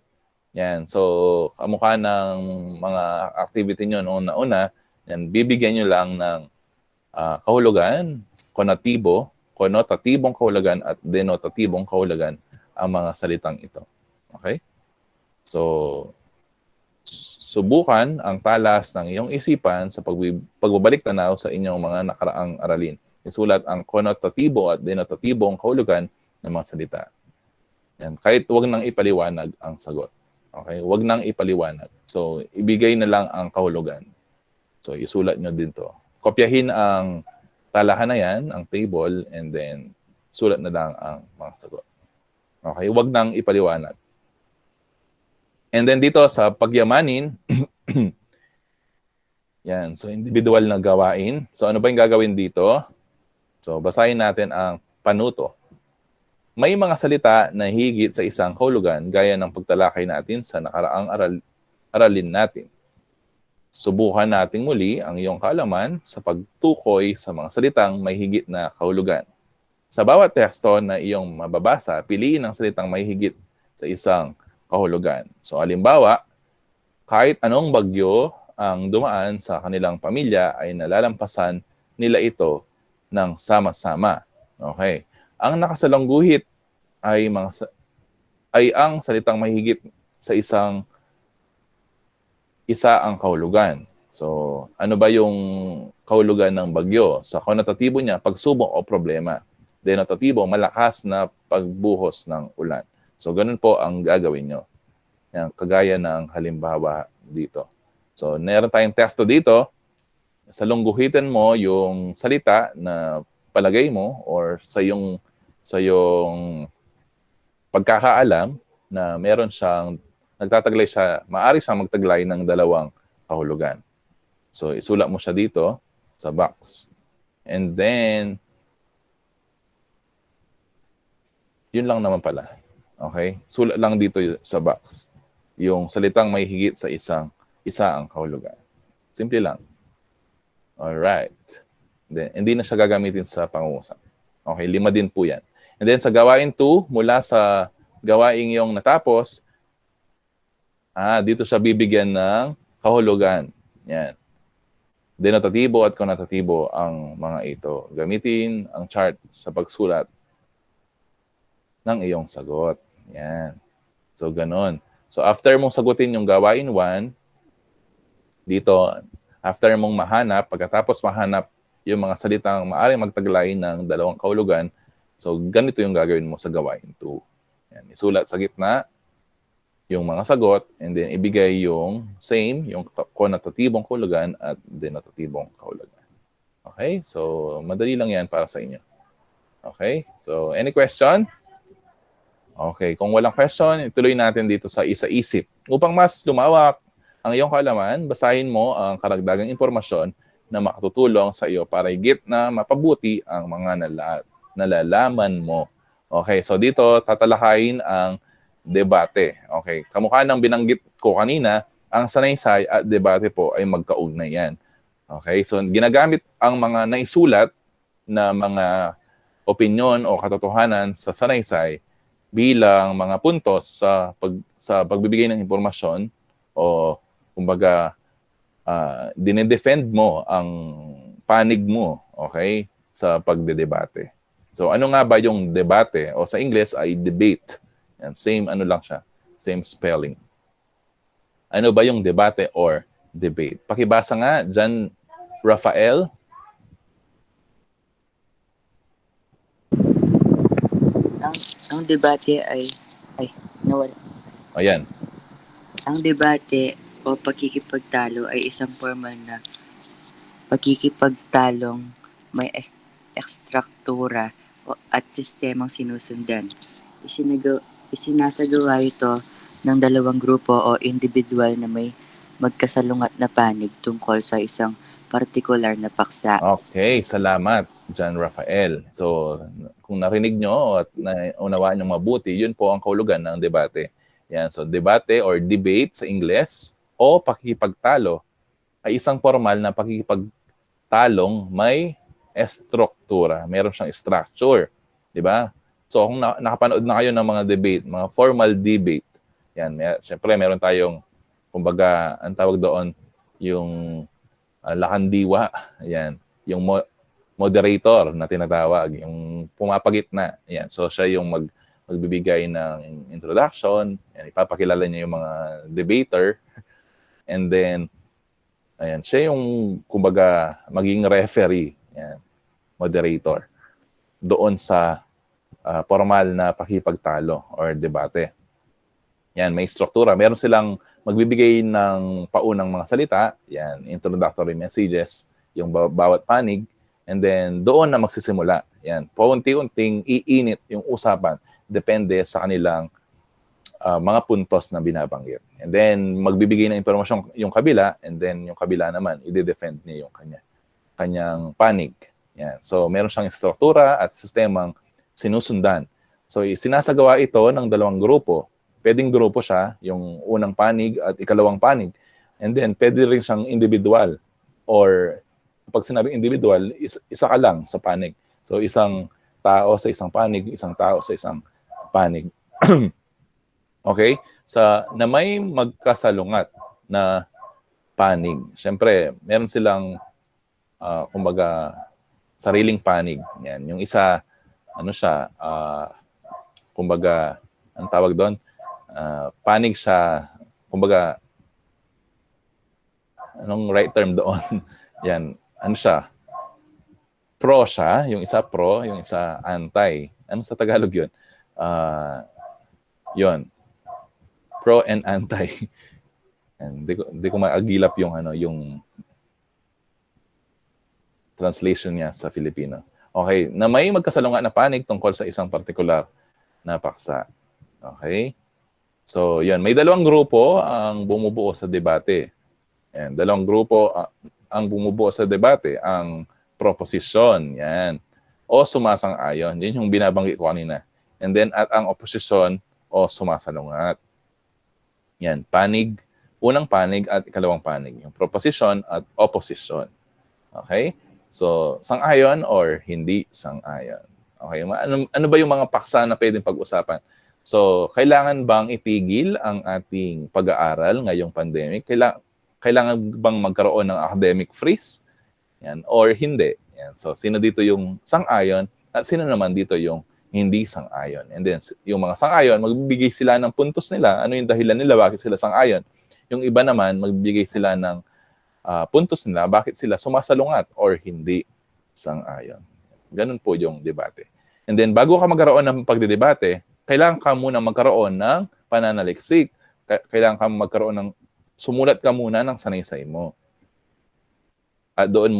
Yan. So, kamukha ng mga activity nyo noong nauna, yan, bibigyan nyo lang ng kahulugan, konotatibong kahulugan at denotatibong kahulugan ang mga salitang ito. Okay? So, subukan ang talas ng iyong isipan sa pagbabalik tanaw sa inyong mga nakaraang aralin. Isulat ang konotatibo at denotatibong kahulugan ng mga salita. Yan. Kahit wag nang ipaliwanag ang sagot. Okay? Wag nang ipaliwanag. So, ibigay na lang ang kahulugan. So, isulat nyo din to. Kopyahin ang talahan na yan, ang table, and then sulat na lang ang mga sagot. Okay? Wag nang ipaliwanag. And then dito sa pagyamanin, yan. So, individual na gawain. So, ano ba yung gagawin dito? So, basahin natin ang panuto. May mga salita na higit sa isang kahulugan gaya ng pagtalakay natin sa nakaraang aralin natin. subukan nating muli ang iyong kaalaman sa pagtukoy sa mga salitang may higit na kahulugan. Sa bawat teksto na iyong mababasa, piliin ang salitang may higit sa isang kahulugan. So, halimbawa, kahit anong bagyo ang dumaan sa kanilang pamilya ay nalalampasan nila ito ng sama-sama. Okay. Ang nakasalang guhit ay ang salitang may higit sa isa ang kahulugan. So, ano ba yung kahulugan ng bagyo? Sa konotatibo niya, pagsubok o problema. Denotatibo, malakas na pagbuhos ng ulan. So, ganun po ang gagawin nyo. Yan, kagaya ng halimbawa dito. So, meron tayong teksto dito. Sa lungguhitan mo yung salita na palagay mo or sa yung pagkakaalam na meron siyang nagtataglay siya, maaari siyang magtaglay ng dalawang kahulugan. So, isulat mo siya dito sa box. And then, yun lang naman pala. Okay? Sulat lang dito sa box. Yung salitang may higit sa isa ang kahulugan. Simple lang. Alright. Then, hindi na siya gagamitin sa pangungusap. Okay, 5 din po yan. And then sa gawain 2, mula sa gawain yung natapos, dito siya bibigyan ng kahulugan. Yan. Denotatibo at konotatibo ang mga ito. Gamitin ang chart sa pagsulat ng iyong sagot. Yan. So, ganon. So, after mong sagutin yung gawain 1, dito, after mong mahanap, pagkatapos mahanap yung mga salitang maaaring magtaglay ng dalawang kahulugan, so, ganito yung gagawin mo sa gawain 2. Yan. Isulat sa gitna yung mga sagot, and then ibigay yung same, yung konotatibong kahulugan at denotatibong kahulugan. Okay? So, madali lang yan para sa inyo. Okay? So, any question? Okay. Kung walang question, ituloy natin dito sa isa-isip. Upang mas lumawak ang iyong kaalaman, basahin mo ang karagdagang impormasyon na makatutulong sa iyo para higit na mapabuti ang mga nalalaman mo. Okay. So, dito, tatalakayin ang debate. Okay. Kamukha ng binanggit ko kanina, ang sanaysay at debate po ay magkaugnay yan. Okay. So, ginagamit ang mga naisulat na mga opinyon o katotohanan sa sanaysay bilang mga puntos sa pagbibigay ng impormasyon o kumbaga dinedefend mo ang panig mo, okay, sa pagdedebate. So, ano nga ba yung debate? O sa English ay debate. And same ano lang siya, same spelling. Ano ba yung debate or debate? Pakibasa nga, John Rafael. Ang debate ay nawala. Ayan. Ang debate o pakikipagtalo ay isang formal na pakikipagtalong may ekstruktura at sistemang sinusundan. Isinasagawa ito ng dalawang grupo o individual na may magkasalungat na panig tungkol sa isang partikular na paksa. Okay, salamat, John Rafael. So, kung narinig nyo at naunawaan nyo mabuti, yun po ang kahulugan ng debate. Yan, so debate or debate sa Ingles o pakikipagtalo ay isang formal na pakikipagtalong may estruktura. Meron siyang structure. Di ba? So, kung nakapanood na kayo ng mga debate, mga formal debate, yan, syempre meron tayong, kumbaga, ang tawag doon, yung lakandiwa, yan, yung moderator na tinatawag, yung pumapagitna, yan. So, siya yung magbibigay ng introduction, yan, ipapakilala niya yung mga debater, and then, ayan, siya yung, kumbaga, maging referee, yan, moderator, doon sa formal na pakipagtalo or debate. Yan, may struktura. Meron silang magbibigay ng paunang mga salita, yan, introductory messages, yung bawat panig, and then doon na magsisimula. Yan, paunti-unting iinit yung usapan, depende sa kanilang mga puntos na binabanggit. And then, magbibigay ng impormasyon yung kabila, and then yung kabila naman, i-defend niya yung kanyang panig. Yan. So, meron siyang struktura at sistemang sinusundan. So, sinasagawa ito ng dalawang grupo. Pwedeng grupo siya, yung unang panig at ikalawang panig, And then, pwede rin siyang individual. Or, pag sinabing individual, isa ka lang sa panig. So, isang tao sa isang panig, isang tao sa isang panig. Okay? Na may magkasalungat na panig. Siyempre, meron silang, kumbaga, sariling panig. Yan. Yung isa, kumbaga, ang tawag doon, panig siya, kumbaga, anong right term doon? Yan, pro siya, yung isa pro, yung isa anti. Ano sa Tagalog yun? Yun. Pro and anti. Hindi ko maagilap yung translation niya sa Filipino. Okay, na may magkasalungat na panig tungkol sa isang partikular na paksa. Okay? So, yan. May dalawang grupo ang bumubuo sa debate. Yan. Dalawang grupo ang bumubuo sa debate. Ang proposition. Yan. O sumasang-ayon. Yan yung binabanggit ko kanina. And then, at ang opposition o sumasalungat. Yan. Panig. Unang panig at ikalawang panig. Yung proposition at opposition. Okay? So, sang-ayon or hindi sang-ayon. Okay, ano ba yung mga paksa na pwedeng pag-usapan? So, kailangan bang itigil ang ating pag-aaral ngayong pandemic? Kailangan bang magkaroon ng academic freeze? Yan, or hindi? Yan. So, sino dito yung sang-ayon at sino naman dito yung hindi sang-ayon? And then, yung mga sang-ayon, magbibigay sila ng puntos nila. Ano yung dahilan nila? Bakit sila sang-ayon? Yung iba naman, magbibigay sila ng puntos nila, bakit sila sumasalungat or hindi sang-ayon. Ganun po yung debate. And then, bago ka magkaroon ng pagdedebate, kailangan ka muna magkaroon ng pananaliksik. Kailangan ka sumulat ka muna ng sanaysay mo. At doon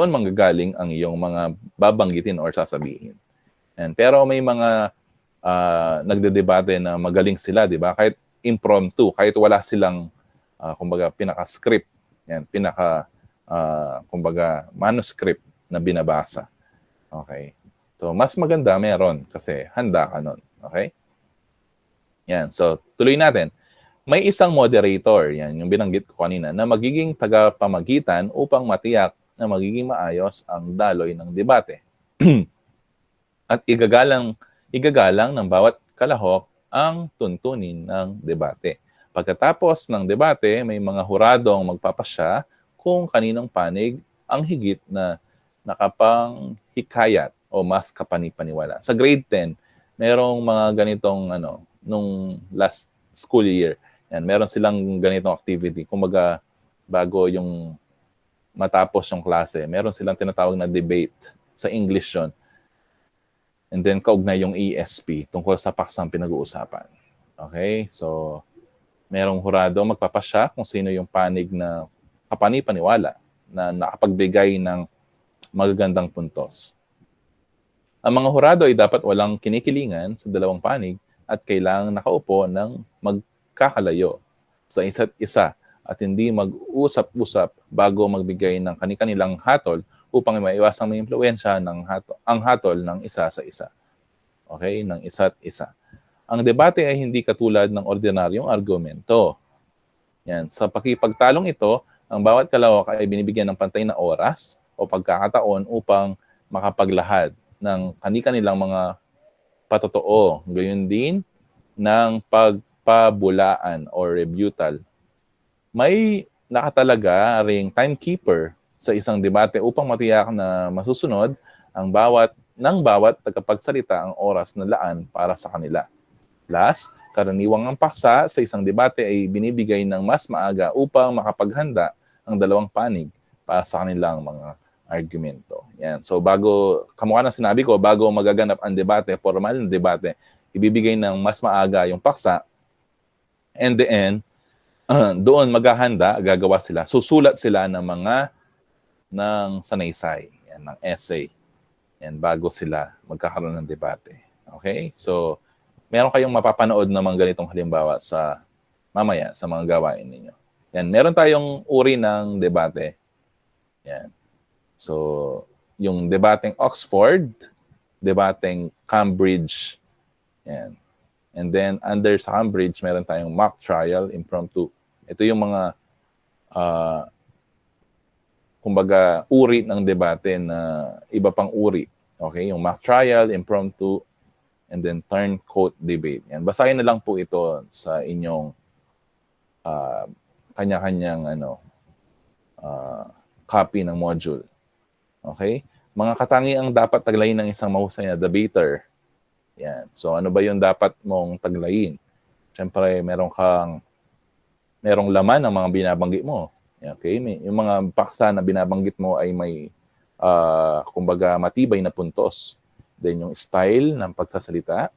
manggagaling ang iyong mga babanggitin or sasabihin. Pero may mga nagdedebate na magaling sila, di ba? Kahit impromptu, kahit wala silang, kumbaga, pinaka-script. Yan, kumbaga, manuscript na binabasa. Okay. So, mas maganda meron kasi handa ka nun. Okay? Yan. So, tuloy natin. May isang moderator, yan, yung binanggit ko kanina, na magiging tagapamagitan upang matiyak na magiging maayos ang daloy ng debate. At igagalang ng bawat kalahok ang tuntunin ng debate. Pagkatapos ng debate, may mga huradong magpapasya kung kaninong panig ang higit na nakapanghikayat o mas kapanipaniwala. Sa grade 10, merong mga ganitong nung last school year. Yan, meron silang ganitong activity. Kumbaga, bago yung matapos yung klase, meron silang tinatawag na debate. Sa English yun. And then, kaugnay yung ESP tungkol sa paksang pinag-uusapan. Okay? So, merong hurado magpapasya kung sino yung panig na kapanipaniwala na nakapagbigay ng magagandang puntos. Ang mga hurado ay dapat walang kinikilingan sa dalawang panig at kailangang nakaupo ng magkakalayo sa isa't isa at hindi mag-usap-usap bago magbigay ng kani-kanilang hatol upang maiwasang may impluwensya ang hatol ng isa sa isa. Okay? Ng isa't isa. Ang debate ay hindi katulad ng ordinaryong argumento. Yan. Sa pakipagtalong ito, ang bawat kalahok ay binibigyan ng pantay na oras o pagkakataon upang makapaglahad ng kani-kanilang mga patotoo. Gayon din ng pagpabulaan or rebuttal. May nakatalaga ring timekeeper sa isang debate upang matiyak na masusunod ng bawat tagapagsalita ang oras na laan para sa kanila. Plus, karaniwang ang paksa sa isang debate ay binibigay ng mas maaga upang makapaghanda ang dalawang panig para sa kanilang mga argumento. Yan. So kamukha ng sinabi ko, bago magaganap ang debate, formal na debate, ibibigay ng mas maaga yung paksa. And then, doon maghahanda, gagawa sila, susulat sila ng sanaysay, yan, ng essay. Yan, bago sila magkakaroon ng debate. Okay? So, meron kayong mapapanood na mga ganitong halimbawa mamaya sa mga gawain ninyo. Yan, meron tayong uri ng debate. Yan. So, yung debateng Oxford, debateng Cambridge. Yan. And then, under sa Cambridge, meron tayong mock trial, impromptu. Ito yung mga uh, kumbaga, uri ng debate na iba pang uri. Okay? Yung mock trial, impromptu, and then turncoat debate. Yan. Basahin na lang po ito sa inyong kanya-kanyang copy ng module. Okay? Mga katangiang dapat taglayin ng isang mahusay na debater. Yan. So ano ba yung dapat mong taglayin? Siyempre, merong laman ng mga binabanggit mo. Okay? Yung mga paksa na binabanggit mo ay may kumbaga matibay na puntos. Then yung style ng pagsasalita.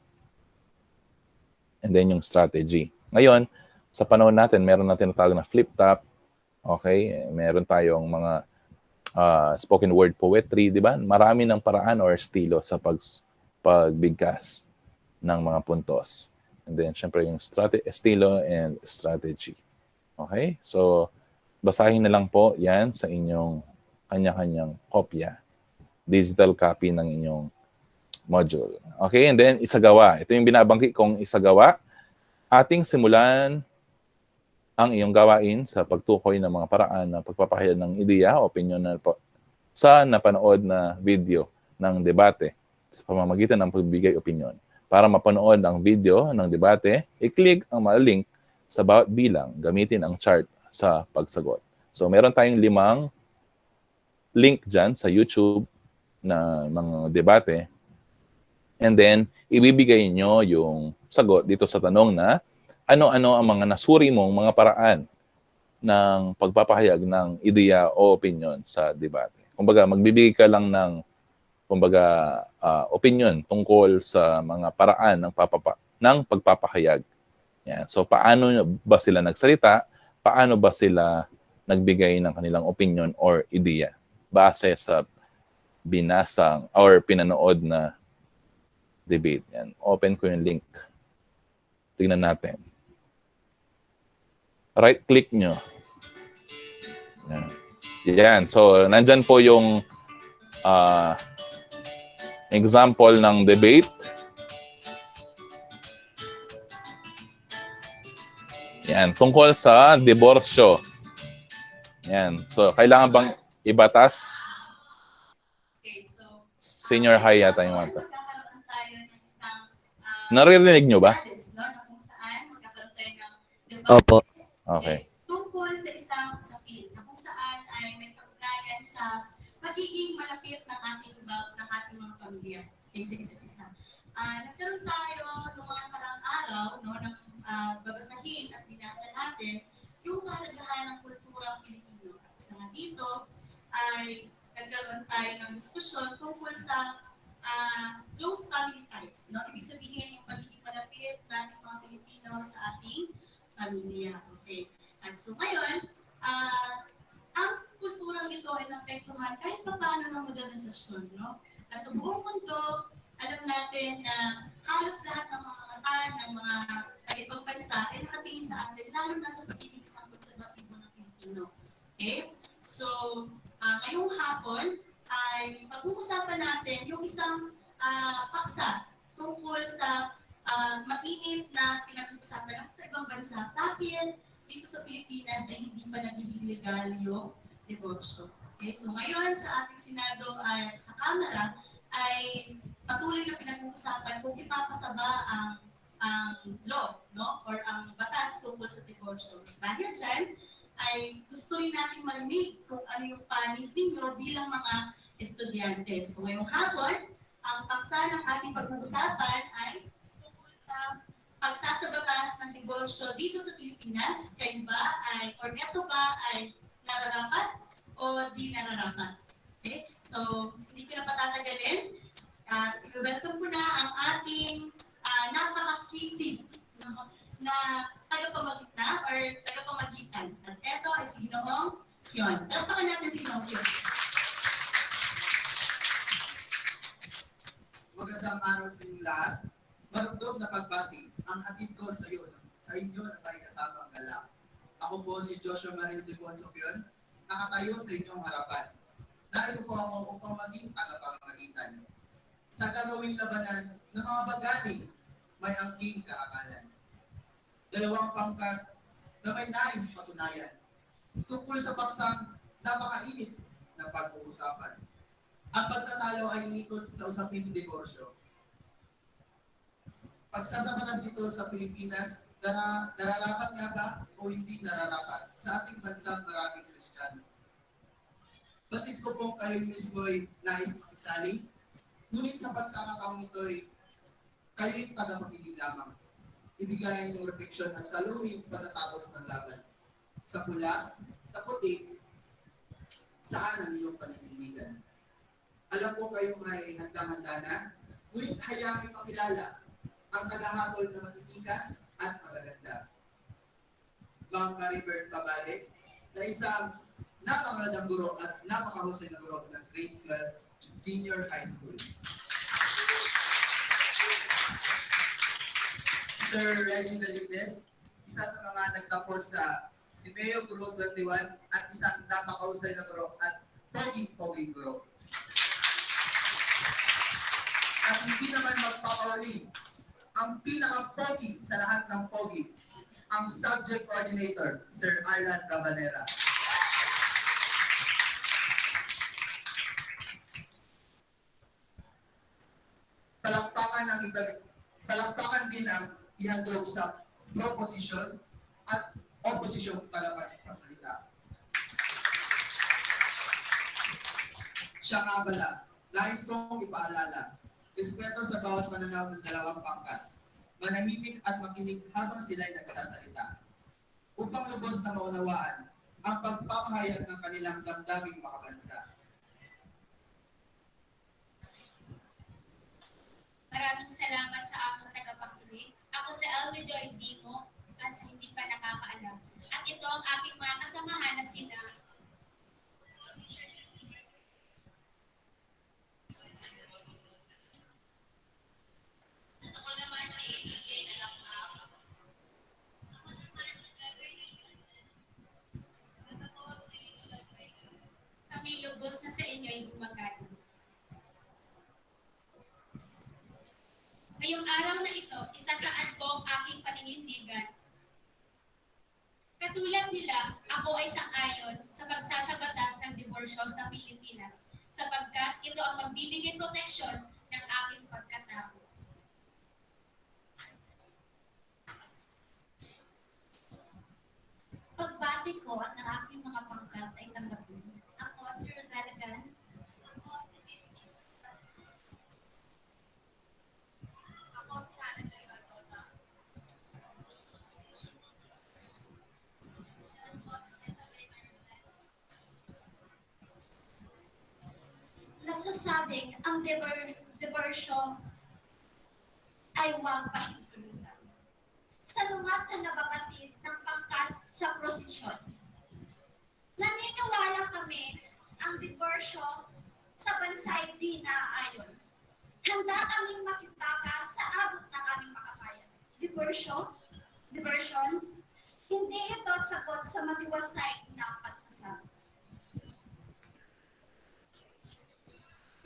And then yung strategy. Ngayon, sa panahon natin, meron natin tinatawag na flip-top. Okay? Meron tayong mga spoken word poetry, di ba? Marami ng paraan or estilo sa pagbigkas ng mga puntos. And then, syempre, yung estilo and strategy. Okay? So, basahin na lang po yan sa inyong kanya-kanyang kopya. Digital copy ng inyong module. Okay? And then, isagawa. Ito yung binabanggit kong isagawa. Ating simulan ang iyong gawain sa pagtukoy ng mga paraan ng pagpapahayag ng ideya o opinion na sa napanood na video ng debate sa pamamagitan ng pagbibigay opinion. Para mapanood ang video ng debate, i-click ang mga link sa bawat bilang, gamitin ang chart sa pagsagot. So meron tayong 5 link dyan sa YouTube na mga debate. And then, ibibigay nyo yung sagot dito sa tanong na ano-ano ang mga nasuri mong mga paraan ng pagpapahayag ng ideya o opinion sa debate. Kumbaga, magbibigay ka lang ng opinion tungkol sa mga paraan ng pagpapahayag. Yan. So, paano ba sila nagsalita? Paano ba sila nagbigay ng kanilang opinion or ideya base sa binasang or pinanood na debate. Yan. Open ko yung link. Tingnan natin. Right-click nyo. Yan. Yan. So, nandyan po yung example ng debate. Yan. Tungkol sa diborsyo. Yan. So, kailangan bang ibatas? Senior high yata yung mata. Naririnig nyo ba? Opo. Okay. Tungkol sa isang usapin na kung saan ay may kaugnayan sa pagiging malapit ng ating mga pamilya sa isa't isa. Nagkaroon tayo noong mga karang araw ng babasahin at binasa natin yung kahalagahan ng kulturang Pilipino. Sa nga dito ay nagkaroon tayo ng diskusyon tungkol sa close family ties. No? Ibig sabihin yung pagiging malapit nating mga Pilipino sa ating pamilya. Okay. At so ngayon, ang kulturang ito ay naapektuhan kahit pa paano ng modernisasyon. No? At sa buong mundo, alam natin na halos lahat ng mga kataan ng mga ibang bansa ay nakatingin sa atin, lalo na sa pagiging isang konservative mga Pilipino. Okay? So, ngayong hapon ay pag-uusapan natin yung isang paksa tungkol sa mainit na pinag-uusapan sa ibang bansa. Bakit dito sa Pilipinas ay hindi pa nagiging legal yung diborsyo? Okay? So ngayon sa ating Senado at sa Kamara ay patuloy na pinag-uusapan kung ipapasa ba ang law, no? Or ang batas tungkol sa diborsyo. Dahil dyan, ay gusto rin natin marinig kung ano yung panig ninyo bilang mga estudyante. So ngayong hapon, ang paksa ng ating pag-uusapan ay tungkol sa pagsasabatas ng diborsyo dito sa Pilipinas. Kayo ba ay, or ito ba ay nararapat o di nararapat? Okay? So, hindi ko na patatagalin. I-welcome ko na ang ating napaka-kisig na tagapamagitan or tagapamagitan. At ito ay si Ginoong Kion. Tapakan natin si Ginoong Kion. Magandang araw sa inyong lahat. Marugdog na pagbati ang hatid ko sa inyo na parikasamang galak. Ako po si Joshua Mario Defonso Kion, nakatayo sa inyong harapan. Narito po ako upang maging tagapamagitan. Sa gagawing labanan ng mga bagani, may angking kaakalan. 2 pangkat na may nais patunayan. tungkol sa paksang napakainit na pag-uusapan. Ang pagtatalo ay umiikot sa usaping diborsyo. Pagsasabatas nito sa Pilipinas, nararapat nga ba o hindi nararapat sa ating bansang maraming Kristiyano? Batid ko po kayo mismo'y nais makisali, ngunit sa pagkakataong ito'y kayo'y tagapakinig lamang. Ibigay yung refleksyon at salungin sa pagkatapos ng laban. Sa pula, sa puti, saan ang iyong paninindigan? Alam ko kayong ay handang-handa na, ngunit hayaang ipakilala ang tagahatol na matitikas at magaganda. Mang Maribert Pabale, na isang napakagandang guro at napakahusay na guro ng Grade 12 Senior High School. Sir Reggie Galides, isa sa mga nagtapos sa Simeo Guro 21 at isang napakahusay na guro at pogi-pogi guro. At hindi naman magpapawali ang pinaka-pogi sa lahat ng pogi, ang subject coordinator, Sir Arlan Rabanera. Palakpakan din ang ihandog sa proposition at opposition tagapagsalita. Siya nga pala, nais kong ipaalala, respeto sa bawat pananaw ng dalawang pangkat, manahimik at makinig habang sila'y nagsasalita, upang lubos na maunawaan ang pagpapahayag ng kanilang damdaming makabansa. Maraming salamat sa aking tagapakinig. Ako si Elme Joy Dimo, at sa hindi pa nakakaalam. At ito ang aking mga kasamahan na sina ako naman si ACJ na Lakmaw. Ako naman si Gabriel. At ako si Richard Baker. Kami lubos na sa inyo ay gumagano. Ngayong araw na ito, isasaad ko ang aking paninindigan. Katulad nila, ako ay sang-ayon sa pagsasabatas ng diborsyo sa Pilipinas sapagkat ito ang magbibigay proteksyon ng aking pagkatao. Pagbati ko at ng aking mga pangkat ay tanggapin. Ako si Rosala Gan. Ako si David. Ako si Hannah Joy Bagosa. Nagsasabing ang diborsyo ay huwag pahintulutan. Salungat sa nababatid ng pangkat sa prosesyon. Naniniwala kami ang diborsyo sa bansa ay di naaayon. Handa kaming makipaka sa abot ng aming makakaya. Diversion, hindi ito sagot sa matiwasay na pagsasabi.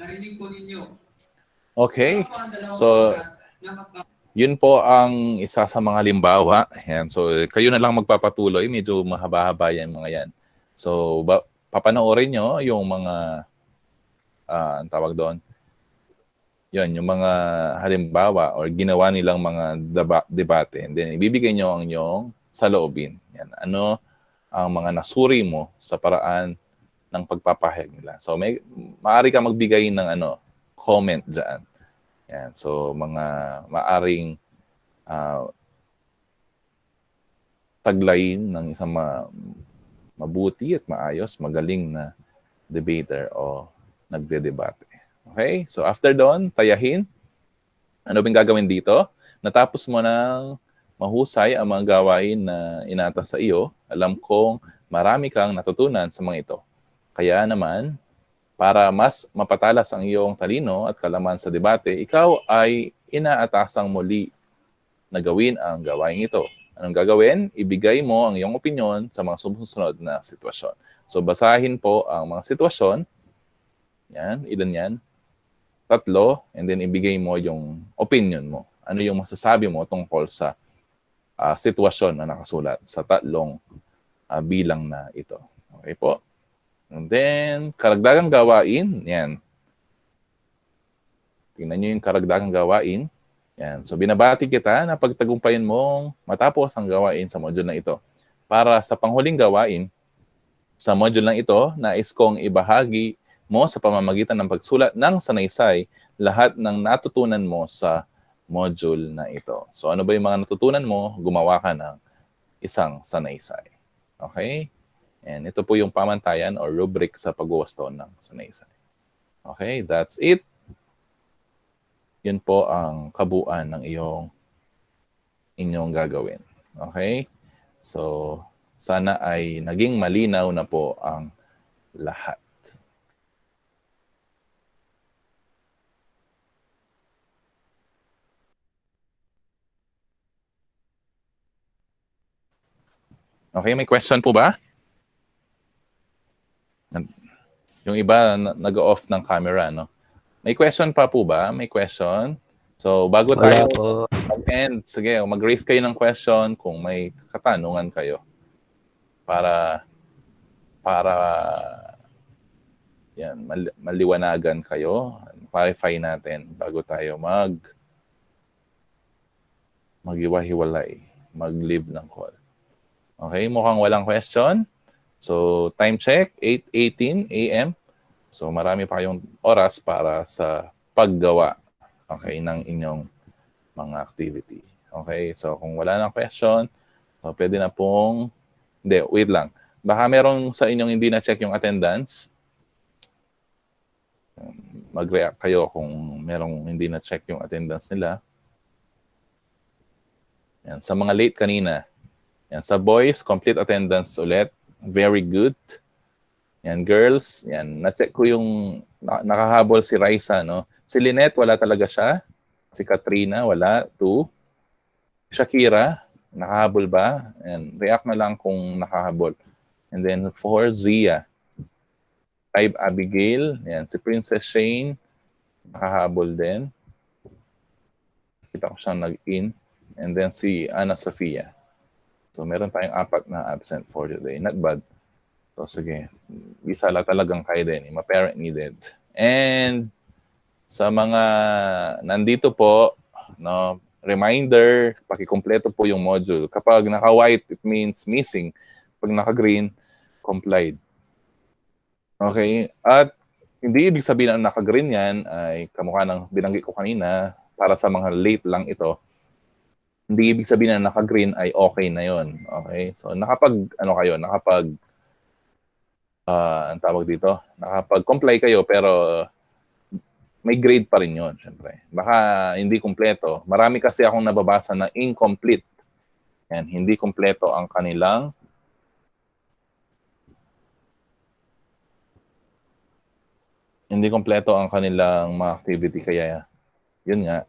Narinig po ninyo. Okay. So, yun po ang isa sa mga halimbawa. Ayan. So, kayo na lang magpapatuloy. Medyo mahaba-haba yan mga yan. So, papanoorin nyo yung mga, ang tawag doon, yun, yung mga halimbawa or ginawa nilang mga debate. And then, ibibigay nyo ang inyong saloobin. Yan. Ano ang mga nasuri mo sa paraan ng pagpapahayag nila. So, maaari ka magbigay ng comment dyan. Yan. So, mga maaring taglayin ng isang mabuti at maayos, magaling na debater o nagdedebate. Okay? So, after doon, tayahin. Ano bang gagawin dito? Natapos mo ng mahusay ang mga gawain na inatas sa iyo. Alam kong marami kang natutunan sa mga ito. Kaya naman, para mas mapatalas ang iyong talino at kalaman sa debate, ikaw ay inaatasang muli na gawin ang gawain ito. Anong gagawin? Ibigay mo ang iyong opinyon sa mga sumusunod na sitwasyon. So, basahin po ang mga sitwasyon. Yan, ilan yan? 3, and then ibigay mo yung opinion mo. Ano yung masasabi mo tungkol sa sitwasyon na nakasulat sa 3 bilang na ito. Okay po? And then, karagdagang gawain, yan. Tingnan nyo yung karagdagang gawain. Yan. So, binabati kita na pagtagumpayan mong matapos ang gawain sa module na ito. Para sa panghuling gawain, sa module na ito, nais kong ibahagi mo sa pamamagitan ng pagsulat ng sanaysay lahat ng natutunan mo sa module na ito. So, ano ba yung mga natutunan mo? Gumawa ka ng isang sanaysay. Okay? And ito po yung pamantayan or rubric sa pagwawasto ng sanaysay. Okay? That's it. Yun po ang kabuuan ng inyong gagawin. Okay? So, sana ay naging malinaw na po ang lahat. Okay, may question po ba? Yung iba nag-off ng camera, no? May question pa po ba? May question? So, bago tayo mag-end, sige, mag-raise kayo ng question kung may katanungan kayo. Para yan, maliwanagan kayo. Clarify natin bago tayo maghiwa-hiwalay, mag-leave ng call. Okay, mukhang walang question. So, time check, 8:18 a.m. So, marami pa kayong oras para sa paggawa, okay, ng inyong mga activity. Okay, so kung wala nang question, so pwede na pong, hindi, wait lang. Baka merong sa inyong hindi na-check yung attendance. Mag-react kayo kung merong hindi na-check yung attendance nila. Yan, sa mga late kanina, yan, sa boys, complete attendance ulit. Very good. Yan, girls, yan, na-check ko yung nakahabol si Raisa, no? Si Lynette, wala talaga siya. Si Katrina, wala. 2. Shakira, nakahabol ba? And react na lang kung nakahabol. And then 4, Zia. 5, Abigail. Yan, si Princess Shane, nakahabol din. Kita ko siyang nag-in. And then si Ana Sofia. So, meron tayong 4 na absent for today. Not bad. So, sige. Isa lang talagang kaya din. Ma-parent needed. And sa mga nandito po, no, reminder, pakikumpleto po yung module. Kapag naka-white, it means missing. Pag naka-green, complied. Okay? At hindi ibig sabihin na naka-green yan ay kamukha ng binanggit ko kanina para sa mga late lang ito. Hindi ibig sabihin na naka-green ay okay na yon. Okay? So, ang tawag dito, nakapag-comply kayo pero may grade pa rin yun, syempre. Baka hindi kumpleto. Marami kasi akong nababasa na incomplete. Yan, hindi kumpleto ang kanilang mga activity. Kaya, yun nga,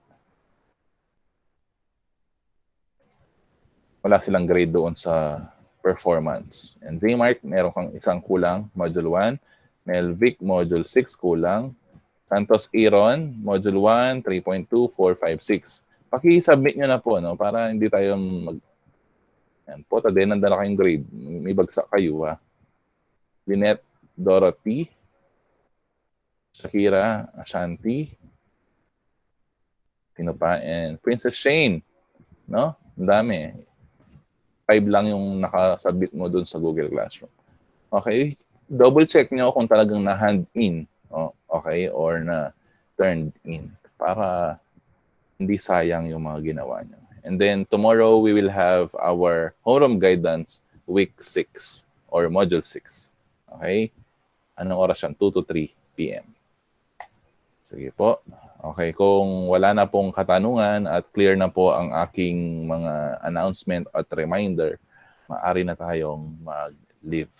wala silang grade doon sa performance. And Dmark, meron kang isang kulang, Module 1. Melvic, Module 6, kulang. Santos Aaron, Module 1, 3.2, 4, 5, 6. Paki-submit nyo na po, no? Para hindi tayo Yan po, nanda na kayong grade. May bagsak kayo, ha? Lynette, Dorothy, Shakira, Ashanti, sino pa? And Princess Shane, no? Ang dami. 5 lang yung nakasubmit mo dun sa Google Classroom. Okay? Double check nyo kung talagang na-hand in. Okay? Or na turned in. Para hindi sayang yung mga ginawa nyo. And then tomorrow, we will have our homeroom guidance week 6 or module 6. Okay? Anong oras yan? 2 to 3 p.m. Sige po. Okay, kung wala na pong katanungan at clear na po ang aking mga announcement at reminder, maaari na tayong mag-leave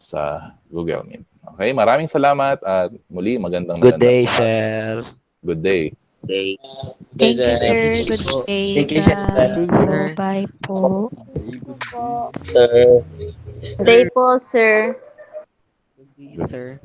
sa Google Meet. Okay, maraming salamat at muli magandang Good day, sir. Good day. Thank you, sir. Good day. Thank you, sir. Bye po. Sir. Stay po, sir. Sir.